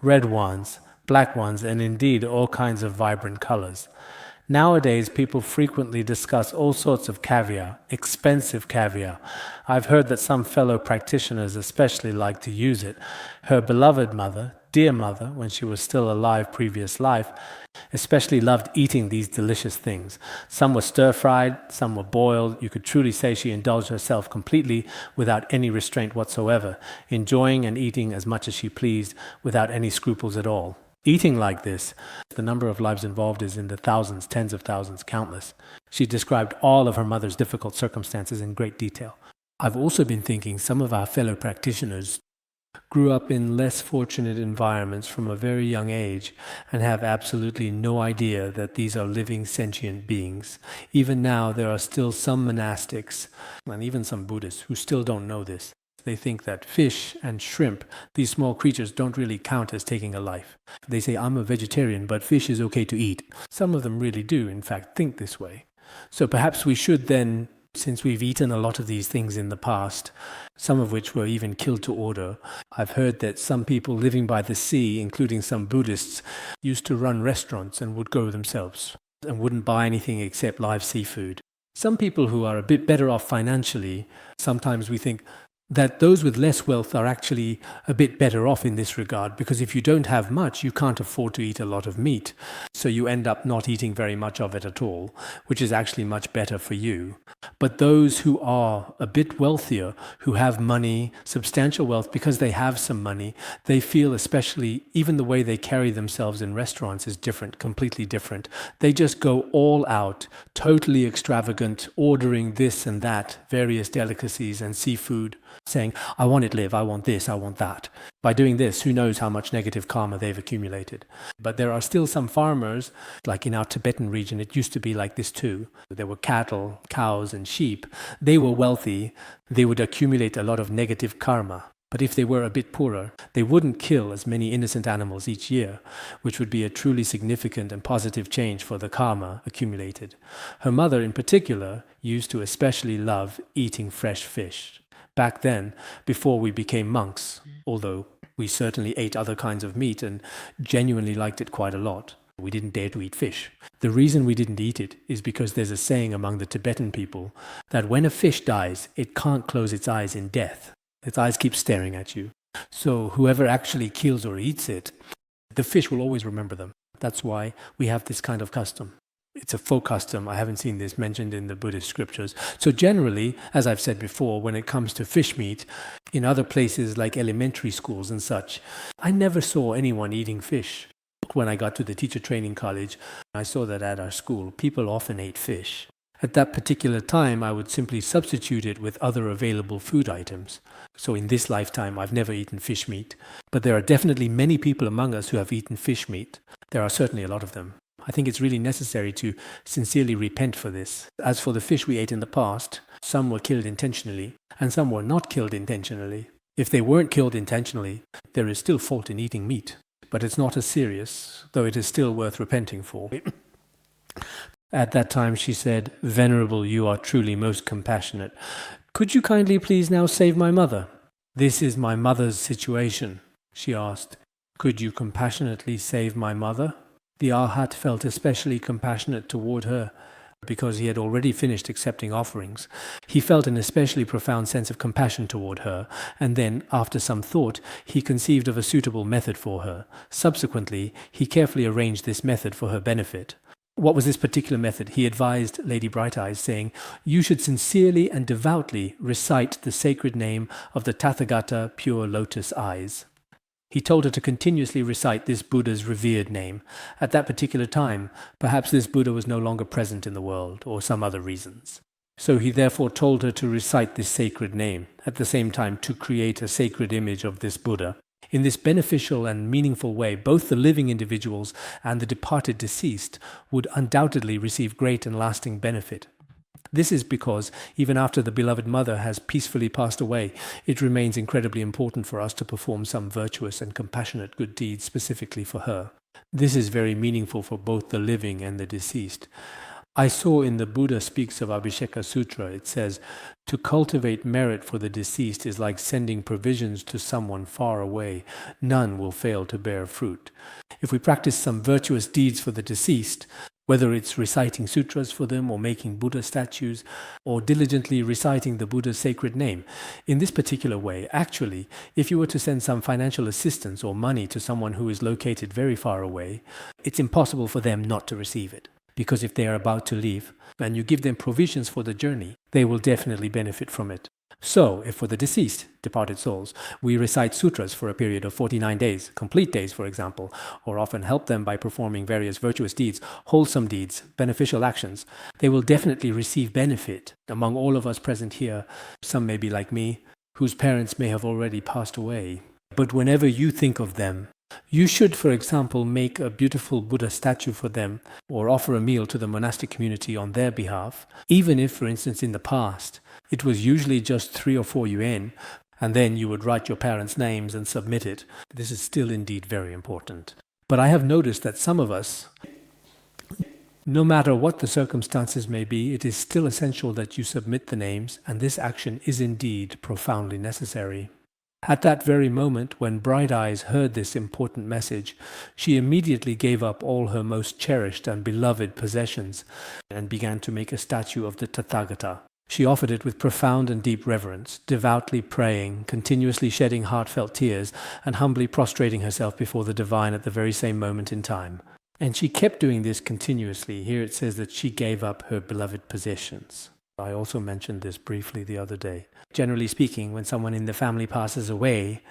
red ones, black ones, and indeed all kinds of vibrant colors. Nowadays, people frequently discuss all sorts of caviar, expensive caviar. I've heard that some fellow practitioners especially like to use it. Her beloved mother, dear mother, when she was still alive previous life, especially loved eating these delicious things. Some were stir-fried, some were boiled. You could truly say she indulged herself completely without any restraint whatsoever, enjoying and eating as much as she pleased without any scruples at all. Eating like this, the number of lives involved is in the thousands, tens of thousands, countless. She described all of her mother's difficult circumstances in great detail. I've also been thinking some of our fellow practitioners grew up in less fortunate environments from a very young age and have absolutely no idea that these are living sentient beings. Even now, there are still some monastics and even some Buddhists who still don't know this. They think that fish and shrimp, these small creatures, don't really count as taking a life. They say, "I'm a vegetarian, but fish is okay to eat." Some of them really do, in fact, think this way. So perhaps we should then, since we've eaten a lot of these things in the past, some of which were even killed to order. I've heard that some people living by the sea, including some Buddhists, used to run restaurants and would go themselves and wouldn't buy anything except live seafood. Some people who are a bit better off financially, sometimes we think that those with less wealth are actually a bit better off in this regard, because if you don't have much, you can't afford to eat a lot of meat. So you end up not eating very much of it at all, which is actually much better for you. But those who are a bit wealthier, who have money, substantial wealth, because they have some money, they feel especially, even the way they carry themselves in restaurants is different, completely different. They just go all out, totally extravagant, ordering this and that, various delicacies and seafood, saying, "I want it live, I want this, I want that." By doing this, who knows how much negative karma they've accumulated. But there are still some farmers, like in our Tibetan region, it used to be like this too. There were cattle, cows, and sheep. They were wealthy. They would accumulate a lot of negative karma. But if they were a bit poorer, they wouldn't kill as many innocent animals each year, which would be a truly significant and positive change for the karma accumulated. Her mother, in particular, used to especially love eating fresh fish. Back then, before we became monks, although we certainly ate other kinds of meat and genuinely liked it quite a lot, we didn't dare to eat fish. The reason we didn't eat it is because there's a saying among the Tibetan people that when a fish dies, it can't close its eyes in death. Its eyes keep staring at you. So whoever actually kills or eats it, the fish will always remember them. That's why we have this kind of custom. It's a folk custom. I haven't seen this mentioned in the Buddhist scriptures. So generally, as I've said before, when it comes to fish meat, in other places like elementary schools and such, I never saw anyone eating fish. When I got to the teacher training college, I saw that at our school, people often ate fish. At that particular time, I would simply substitute it with other available food items. So in this lifetime, I've never eaten fish meat. But there are definitely many people among us who have eaten fish meat. There are certainly a lot of them. I think it's really necessary to sincerely repent for this. As for the fish we ate in the past, some were killed intentionally, and some were not killed intentionally. If they weren't killed intentionally, there is still fault in eating meat. But it's not as serious, though it is still worth repenting for. At that time she said, "Venerable, you are truly most compassionate. Could you kindly please now save my mother?" "This is my mother's situation," she asked. "Could you compassionately save my mother?" The Arhat felt especially compassionate toward her. because he had already finished accepting offerings, he felt an especially profound sense of compassion toward her, and then, after some thought, he conceived of a suitable method for her. Subsequently, he carefully arranged this method for her benefit. What was this particular method? He advised Lady Bright Eyes, saying, "You should sincerely and devoutly recite the sacred name of the Tathagata Pure Lotus Eyes." He told her to continuously recite this Buddha's revered name. At that particular time, perhaps this Buddha was no longer present in the world, or some other reasons. So he therefore told her to recite this sacred name, at the same time to create a sacred image of this Buddha. In this beneficial and meaningful way, both the living individuals and the departed deceased would undoubtedly receive great and lasting benefit. This is because, even after the beloved mother has peacefully passed away, it remains incredibly important for us to perform some virtuous and compassionate good deeds specifically for her. This is very meaningful for both the living and the deceased. I saw in the Buddha Speaks of Abhisheka Sutra, it says, "To cultivate merit for the deceased is like sending provisions to someone far away. None will fail to bear fruit." If we practice some virtuous deeds for the deceased, whether it's reciting sutras for them or making Buddha statues or diligently reciting the Buddha's sacred name, in this particular way, actually, if you were to send some financial assistance or money to someone who is located very far away, it's impossible for them not to receive it. Because if they are about to leave and you give them provisions for the journey, they will definitely benefit from it. So, if for the deceased, departed souls, we recite sutras for a period of 49 days, complete days for example, or often help them by performing various virtuous deeds, wholesome deeds, beneficial actions, they will definitely receive benefit. Among all of us present here, some may be like me, whose parents may have already passed away. But whenever you think of them, you should, for example, make a beautiful Buddha statue for them or offer a meal to the monastic community on their behalf, even if, for instance, in the past, it was usually just 3 or 4 yuan, and then you would write your parents' names and submit it. This is still indeed very important. But I have noticed that some of us, no matter what the circumstances may be, it is still essential that you submit the names, and this action is indeed profoundly necessary. At that very moment, when Bright Eyes heard this important message, she immediately gave up all her most cherished and beloved possessions and began to make a statue of the Tathagata. She offered it with profound and deep reverence, devoutly praying, continuously shedding heartfelt tears, and humbly prostrating herself before the divine at the very same moment in time. And she kept doing this continuously. Here it says that she gave up her beloved possessions. I also mentioned this briefly the other day. Generally speaking, when someone in the family passes away,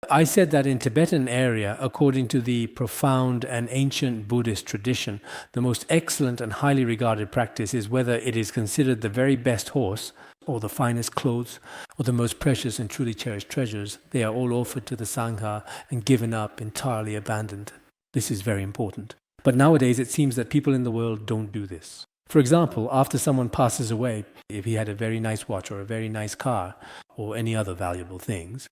I said that in Tibetan area, according to the profound and ancient Buddhist tradition, the most excellent and highly regarded practice is whether it is considered the very best horse, or the finest clothes, or the most precious and truly cherished treasures, they are all offered to the Sangha and given up, entirely abandoned. This is very important. But nowadays it seems that people in the world don't do this. For example, after someone passes away, if he had a very nice watch or a very nice car or any other valuable things,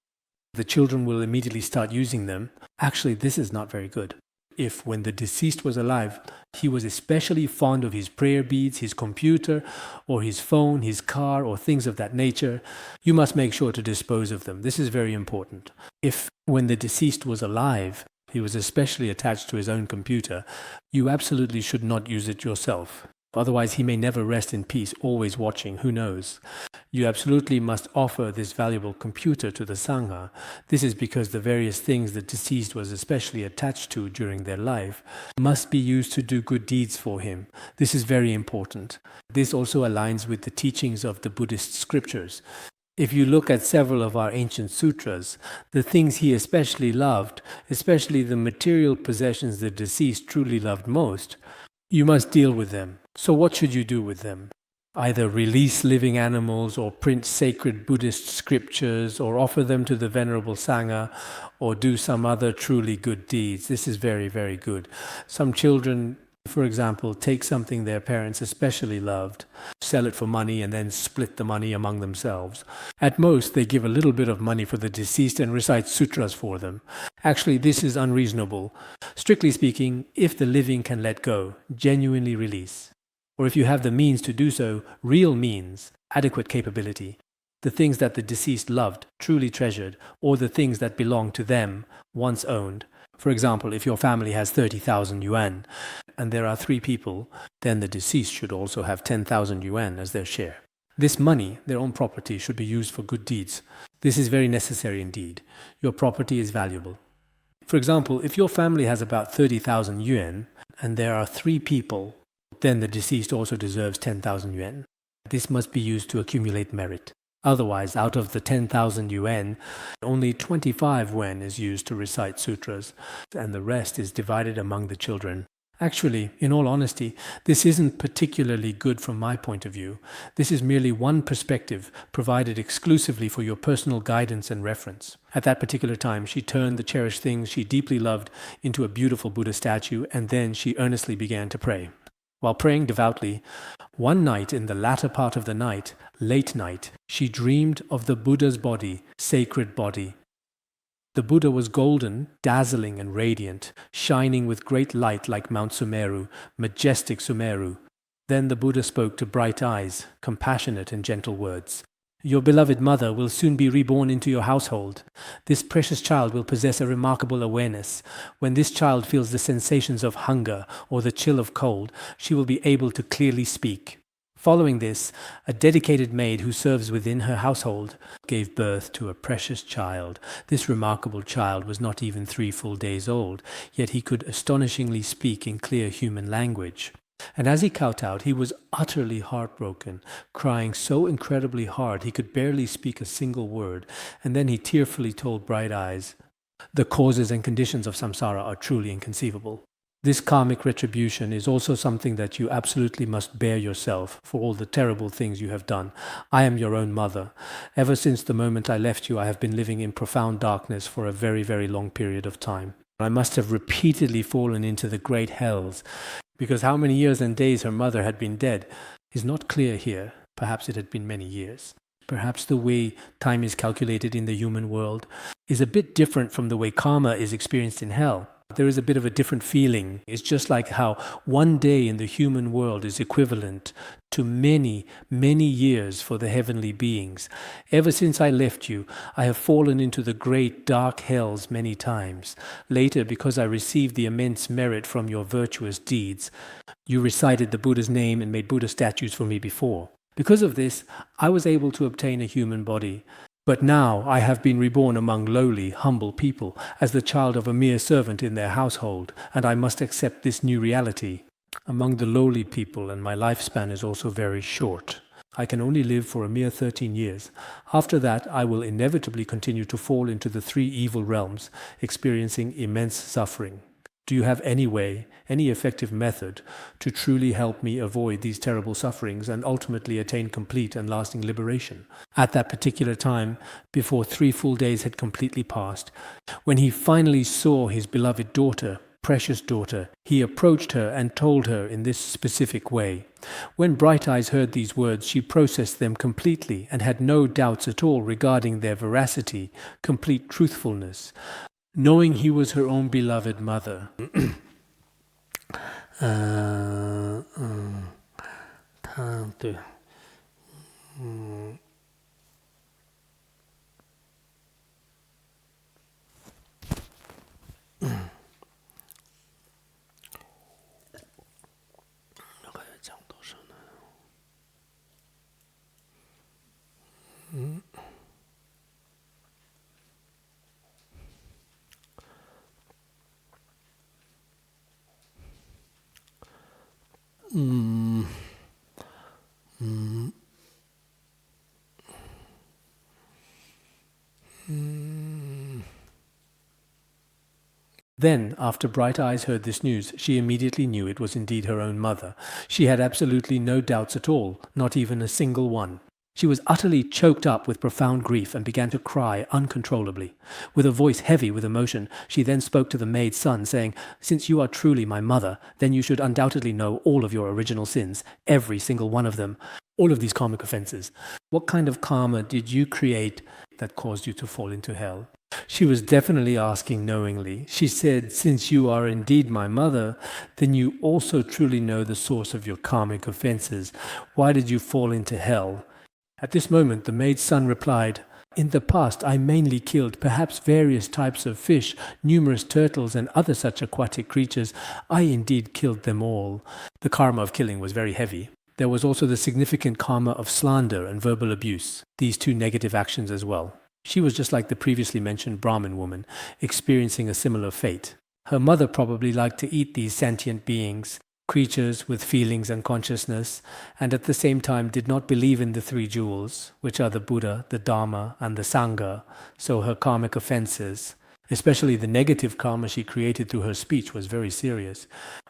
the children will immediately start using them. Actually, this is not very good. If when the deceased was alive, he was especially fond of his prayer beads, his computer, or his phone, his car, or things of that nature, you must make sure to dispose of them. This is very important. If when the deceased was alive, he was especially attached to his own computer, you absolutely should not use it yourself. Otherwise, he may never rest in peace, always watching, who knows. You absolutely must offer this valuable computer to the Sangha. This is because the various things the deceased was especially attached to during their life must be used to do good deeds for him. This is very important. This also aligns with the teachings of the Buddhist scriptures. If you look at several of our ancient sutras, the things he especially loved, especially the material possessions the deceased truly loved most, you must deal with them. So what should you do with them? Either release living animals or print sacred Buddhist scriptures or offer them to the Venerable Sangha or do some other truly good deeds. This is very, very good. Some children, for example, take something their parents especially loved, sell it for money and then split the money among themselves. At most, they give a little bit of money for the deceased and recite sutras for them. Actually, this is unreasonable. Strictly speaking, if the living can let go, genuinely release, or if you have the means to do so, real means, adequate capability, the things that the deceased loved, truly treasured, or the things that belonged to them, once owned, For example, if your family has 30,000 yuan and there are 3 people, then the deceased should also have 10,000 yuan as their share. This money, their own property, should be used for good deeds. This is very necessary indeed. Your property is valuable. For example, if your family has about 30,000 yuan and there are 3 people, then the deceased also deserves 10,000 yuan. This must be used to accumulate merit. Otherwise, out of the 10,000 yuan, only 25 yuan is used to recite sutras, and the rest is divided among the children. Actually, in all honesty, this isn't particularly good from my point of view. This is merely one perspective provided exclusively for your personal guidance and reference. At that particular time, she turned the cherished things she deeply loved into a beautiful Buddha statue, and then she earnestly began to pray. While praying devoutly, one night in the latter part of the night, late night, she dreamed of the Buddha's body, sacred body. The Buddha was golden, dazzling and radiant, shining with great light like Mount Sumeru, majestic Sumeru. Then the Buddha spoke to Bright Eyes, compassionate and gentle words. Your beloved mother will soon be reborn into your household. This precious child will possess a remarkable awareness. When this child feels the sensations of hunger or the chill of cold, she will be able to clearly speak. Following this, a dedicated maid who serves within her household gave birth to a precious child. This remarkable child was not even 3 full days old, yet he could astonishingly speak in clear human language. And as he kowtowed, he was utterly heartbroken, crying so incredibly hard he could barely speak a single word. And then he tearfully told Bright Eyes, the causes and conditions of samsara are truly inconceivable. This karmic retribution is also something that you absolutely must bear yourself for all the terrible things you have done. I am your own mother. Ever since the moment I left you, I have been living in profound darkness for a very, very long period of time. I must have repeatedly fallen into the great hells, because how many years and days her mother had been dead is not clear here. Perhaps it had been many years. Perhaps the way time is calculated in the human world is a bit different from the way karma is experienced in hell. There is a bit of a different feeling. It's just like how one day in the human world is equivalent to many, many years for the heavenly beings. Ever since I left you, I have fallen into the great dark hells many times. Later, because I received the immense merit from your virtuous deeds, you recited the Buddha's name and made Buddha statues for me before. Because of this, I was able to obtain a human body. But now I have been reborn among lowly, humble people, as the child of a mere servant in their household, and I must accept this new reality. Among the lowly people, and my lifespan is also very short. I can only live for a mere 13 years. After that, I will inevitably continue to fall into the 3 evil realms, experiencing immense suffering. Do you have any way, any effective method to truly help me avoid these terrible sufferings and ultimately attain complete and lasting liberation? At that particular time, before 3 full days had completely passed, when he finally saw his beloved daughter, precious daughter, he approached her and told her in this specific way. When Bright Eyes heard these words, she processed them completely and had no doubts at all regarding their veracity, complete truthfulness. Knowing he was her own beloved mother, Then, after Bright Eyes heard this news, she immediately knew it was indeed her own mother. She had absolutely no doubts at all, not even a single one. She was utterly choked up with profound grief and began to cry uncontrollably. With a voice heavy with emotion, she then spoke to the maid's son, saying, "Since you are truly my mother, then you should undoubtedly know all of your original sins, every single one of them, all of these karmic offenses. What kind of karma did you create that caused you to fall into hell?" She was definitely asking knowingly. She said, "Since you are indeed my mother, then you also truly know the source of your karmic offenses. Why did you fall into hell?" At this moment, the maid's son replied, In the past, I mainly killed perhaps various types of fish, numerous turtles and other such aquatic creatures. I indeed killed them all. The karma of killing was very heavy. There was also the significant karma of slander and verbal abuse, these two negative actions as well. She was just like the previously mentioned Brahmin woman, experiencing a similar fate. Her mother probably liked to eat these sentient beings, creatures with feelings and consciousness, and at the same time did not believe in the three jewels, which are the Buddha, the Dharma, and the Sangha, so her karmic offenses, especially the negative karma she created through her speech, was very serious.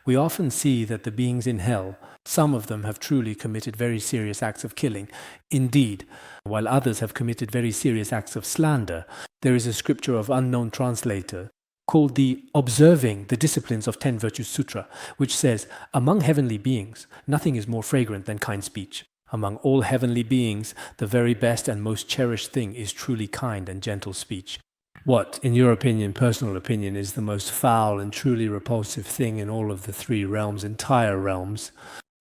We often see that the beings in hell, some of them have truly committed very serious acts of killing. Indeed, while others have committed very serious acts of slander, there is a scripture of unknown translator called the Observing the Disciplines of 10 Virtues Sutra, which says, among heavenly beings, nothing is more fragrant than kind speech. Among all heavenly beings, the very best and most cherished thing is truly kind and gentle speech. What, in your opinion, personal opinion, is the most foul and truly repulsive thing in all of the three realms, entire realms?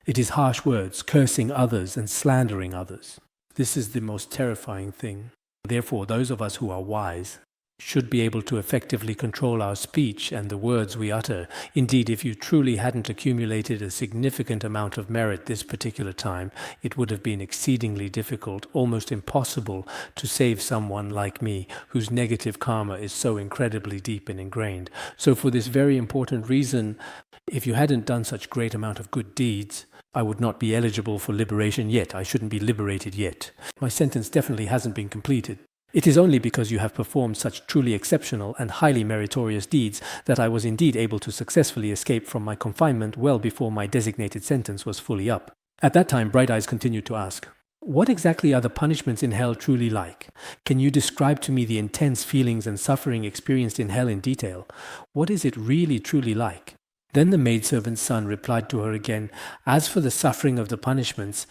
It is harsh words, cursing others and slandering others. This is the most terrifying thing. Therefore, those of us who are wise should be able to effectively control our speech and the words we utter. Indeed, if you truly hadn't accumulated a significant amount of merit this particular time, it would have been exceedingly difficult, almost impossible, to save someone like me, whose negative karma is so incredibly deep and ingrained. So for this very important reason, if you hadn't done such great amount of good deeds, I would not be eligible for liberation yet. I shouldn't be liberated yet. My sentence definitely hasn't been completed. It is only because you have performed such truly exceptional and highly meritorious deeds that I was indeed able to successfully escape from my confinement well before my designated sentence was fully up. At that time, Bright Eyes continued to ask, what exactly are the punishments in hell truly like? Can you describe to me the intense feelings and suffering experienced in hell in detail? What is it really truly like? Then the maidservant's son replied to her again, as for the suffering of the punishments,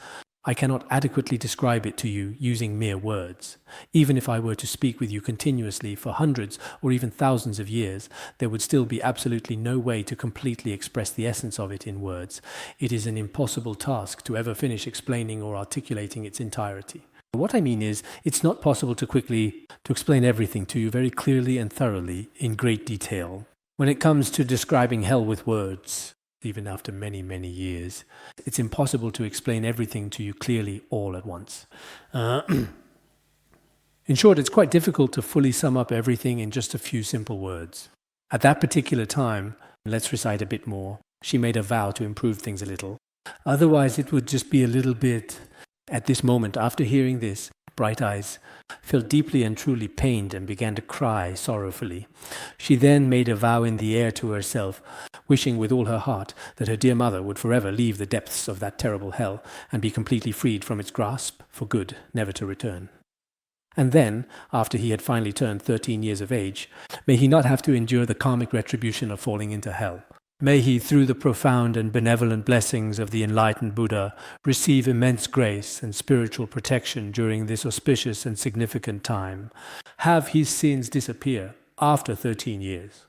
I cannot adequately describe it to you using mere words. Even if I were to speak with you continuously for hundreds or even thousands of years, there would still be absolutely no way to completely express the essence of it in words. It is an impossible task to ever finish explaining or articulating its entirety. What I mean is, it's not possible to explain everything to you very clearly and thoroughly in great detail. When it comes to describing hell with words, even after many, many years, it's impossible to explain everything to you clearly all at once. In short, it's quite difficult to fully sum up everything in just a few simple words. At that particular time, let's recite a bit more, she made a vow to improve things a little. Otherwise, it would just be a little bit. At this moment, after hearing this, Bright Eyes felt deeply and truly pained and began to cry sorrowfully. She then made a vow in the air to herself, wishing with all her heart that her dear mother would forever leave the depths of that terrible hell and be completely freed from its grasp for good, never to return. And then, after he had finally turned 13 years of age, may he not have to endure the karmic retribution of falling into hell. May he, through the profound and benevolent blessings of the enlightened Buddha, receive immense grace and spiritual protection during this auspicious and significant time. Have his sins disappear after 13 years.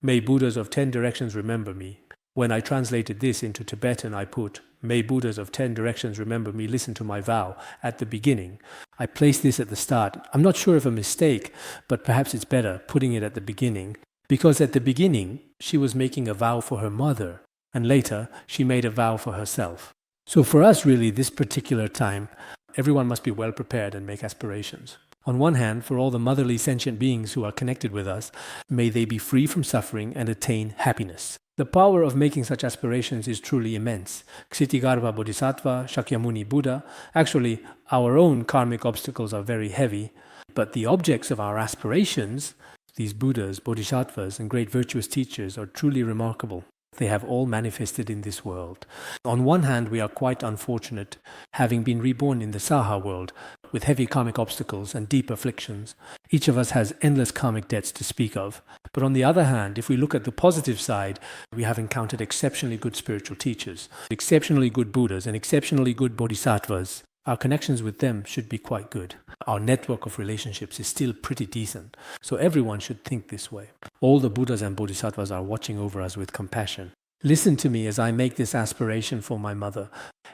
May Buddhas of 10 directions remember me. When I translated this into Tibetan, I put, may Buddhas of 10 directions remember me, listen to my vow, at the beginning. I placed this at the start. I'm not sure of a mistake, but perhaps it's better putting it at the beginning. Because at the beginning, she was making a vow for her mother, and later she made a vow for herself. So for us really, this particular time, everyone must be well prepared and make aspirations. On one hand, for all the motherly sentient beings who are connected with us, may they be free from suffering and attain happiness. The power of making such aspirations is truly immense. Ksitigarbha Bodhisattva, Shakyamuni Buddha, actually our own karmic obstacles are very heavy, but the objects of our aspirations, these Buddhas, Bodhisattvas, and great virtuous teachers are truly remarkable. They have all manifested in this world. On one hand, we are quite unfortunate, having been reborn in the Saha world, with heavy karmic obstacles and deep afflictions. Each of us has endless karmic debts to speak of. But on the other hand, if we look at the positive side, we have encountered exceptionally good spiritual teachers, exceptionally good Buddhas, and exceptionally good Bodhisattvas. Our connections with them should be quite good. Our network of relationships is still pretty decent. So everyone should think this way. All the Buddhas and Bodhisattvas are watching over us with compassion. Listen to me as I make this aspiration for my mother.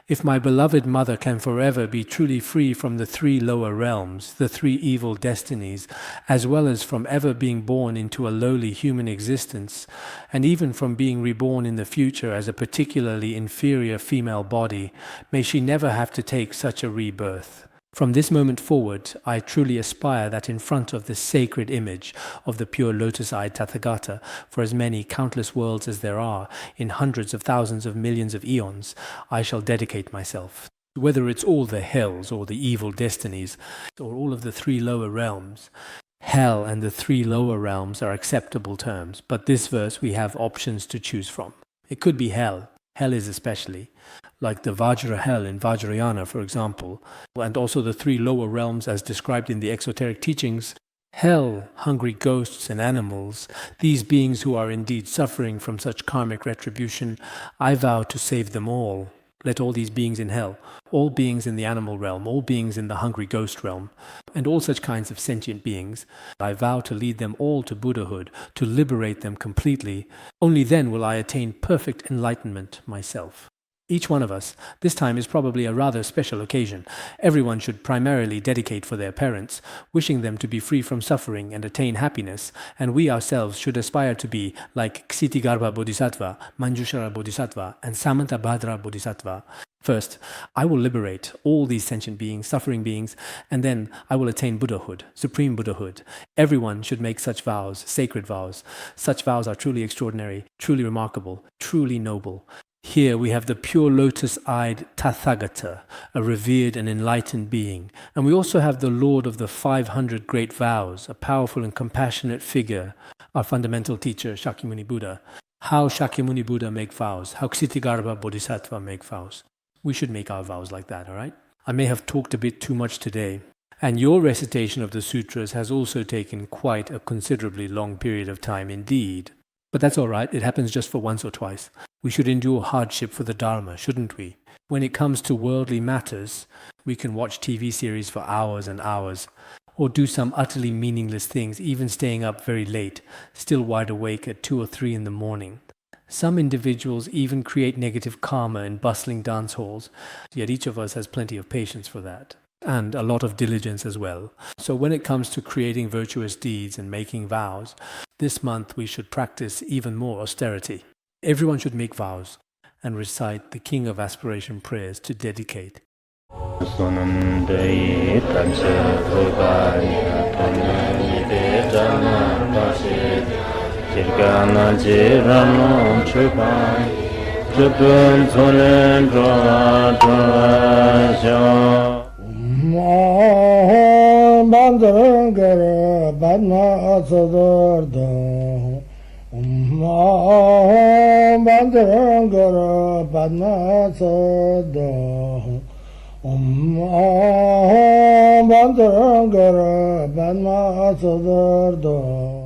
If my beloved mother can forever be truly free from the 3 lower realms, the 3 evil destinies, as well as from ever being born into a lowly human existence, and even from being reborn in the future as a particularly inferior female body, may she never have to take such a rebirth. From this moment forward, I truly aspire that in front of this sacred image of the pure lotus-eyed Tathagata, for as many countless worlds as there are, in hundreds of thousands of millions of eons, I shall dedicate myself. Whether it's all the hells or the evil destinies, or all of the 3 lower realms, hell and the 3 lower realms are acceptable terms, but this verse we have options to choose from. It could be hell. Hell is especially, like the Vajra hell in Vajrayana, for example, and also the 3 lower realms as described in the exoteric teachings. Hell, hungry ghosts and animals, these beings who are indeed suffering from such karmic retribution, I vow to save them all. Let all these beings in hell, all beings in the animal realm, all beings in the hungry ghost realm, and all such kinds of sentient beings, I vow to lead them all to Buddhahood, to liberate them completely. Only then will I attain perfect enlightenment myself. Each one of us, this time is probably a rather special occasion. Everyone should primarily dedicate for their parents, wishing them to be free from suffering and attain happiness, and we ourselves should aspire to be like Ksitigarbha Bodhisattva, Manjushara Bodhisattva, and Samantabhadra Bodhisattva. First, I will liberate all these sentient beings, suffering beings, and then I will attain Buddhahood, supreme Buddhahood. Everyone should make such vows, sacred vows. Such vows are truly extraordinary, truly remarkable, truly noble. Here we have the pure lotus-eyed Tathagata, a revered and enlightened being. And we also have the Lord of the 500 great vows, a powerful and compassionate figure, our fundamental teacher, Shakyamuni Buddha. How Shakyamuni Buddha make vows, how Ksitigarbha Bodhisattva make vows. We should make our vows like that, all right? I may have talked a bit too much today, and your recitation of the sutras has also taken quite a considerably long period of time indeed. But that's all right, it happens just for once or twice. We should endure hardship for the Dharma, shouldn't we? When it comes to worldly matters, we can watch TV series for hours and hours, or do some utterly meaningless things, even staying up very late, still wide awake at 2 or 3 in the morning. Some individuals even create negative karma in bustling dance halls, yet each of us has plenty of patience for that, and a lot of diligence as well. So when it comes to creating virtuous deeds and making vows, this month we should practice even more austerity. Everyone should make vows and recite the King of Aspiration prayers to dedicate. Bandara Bandara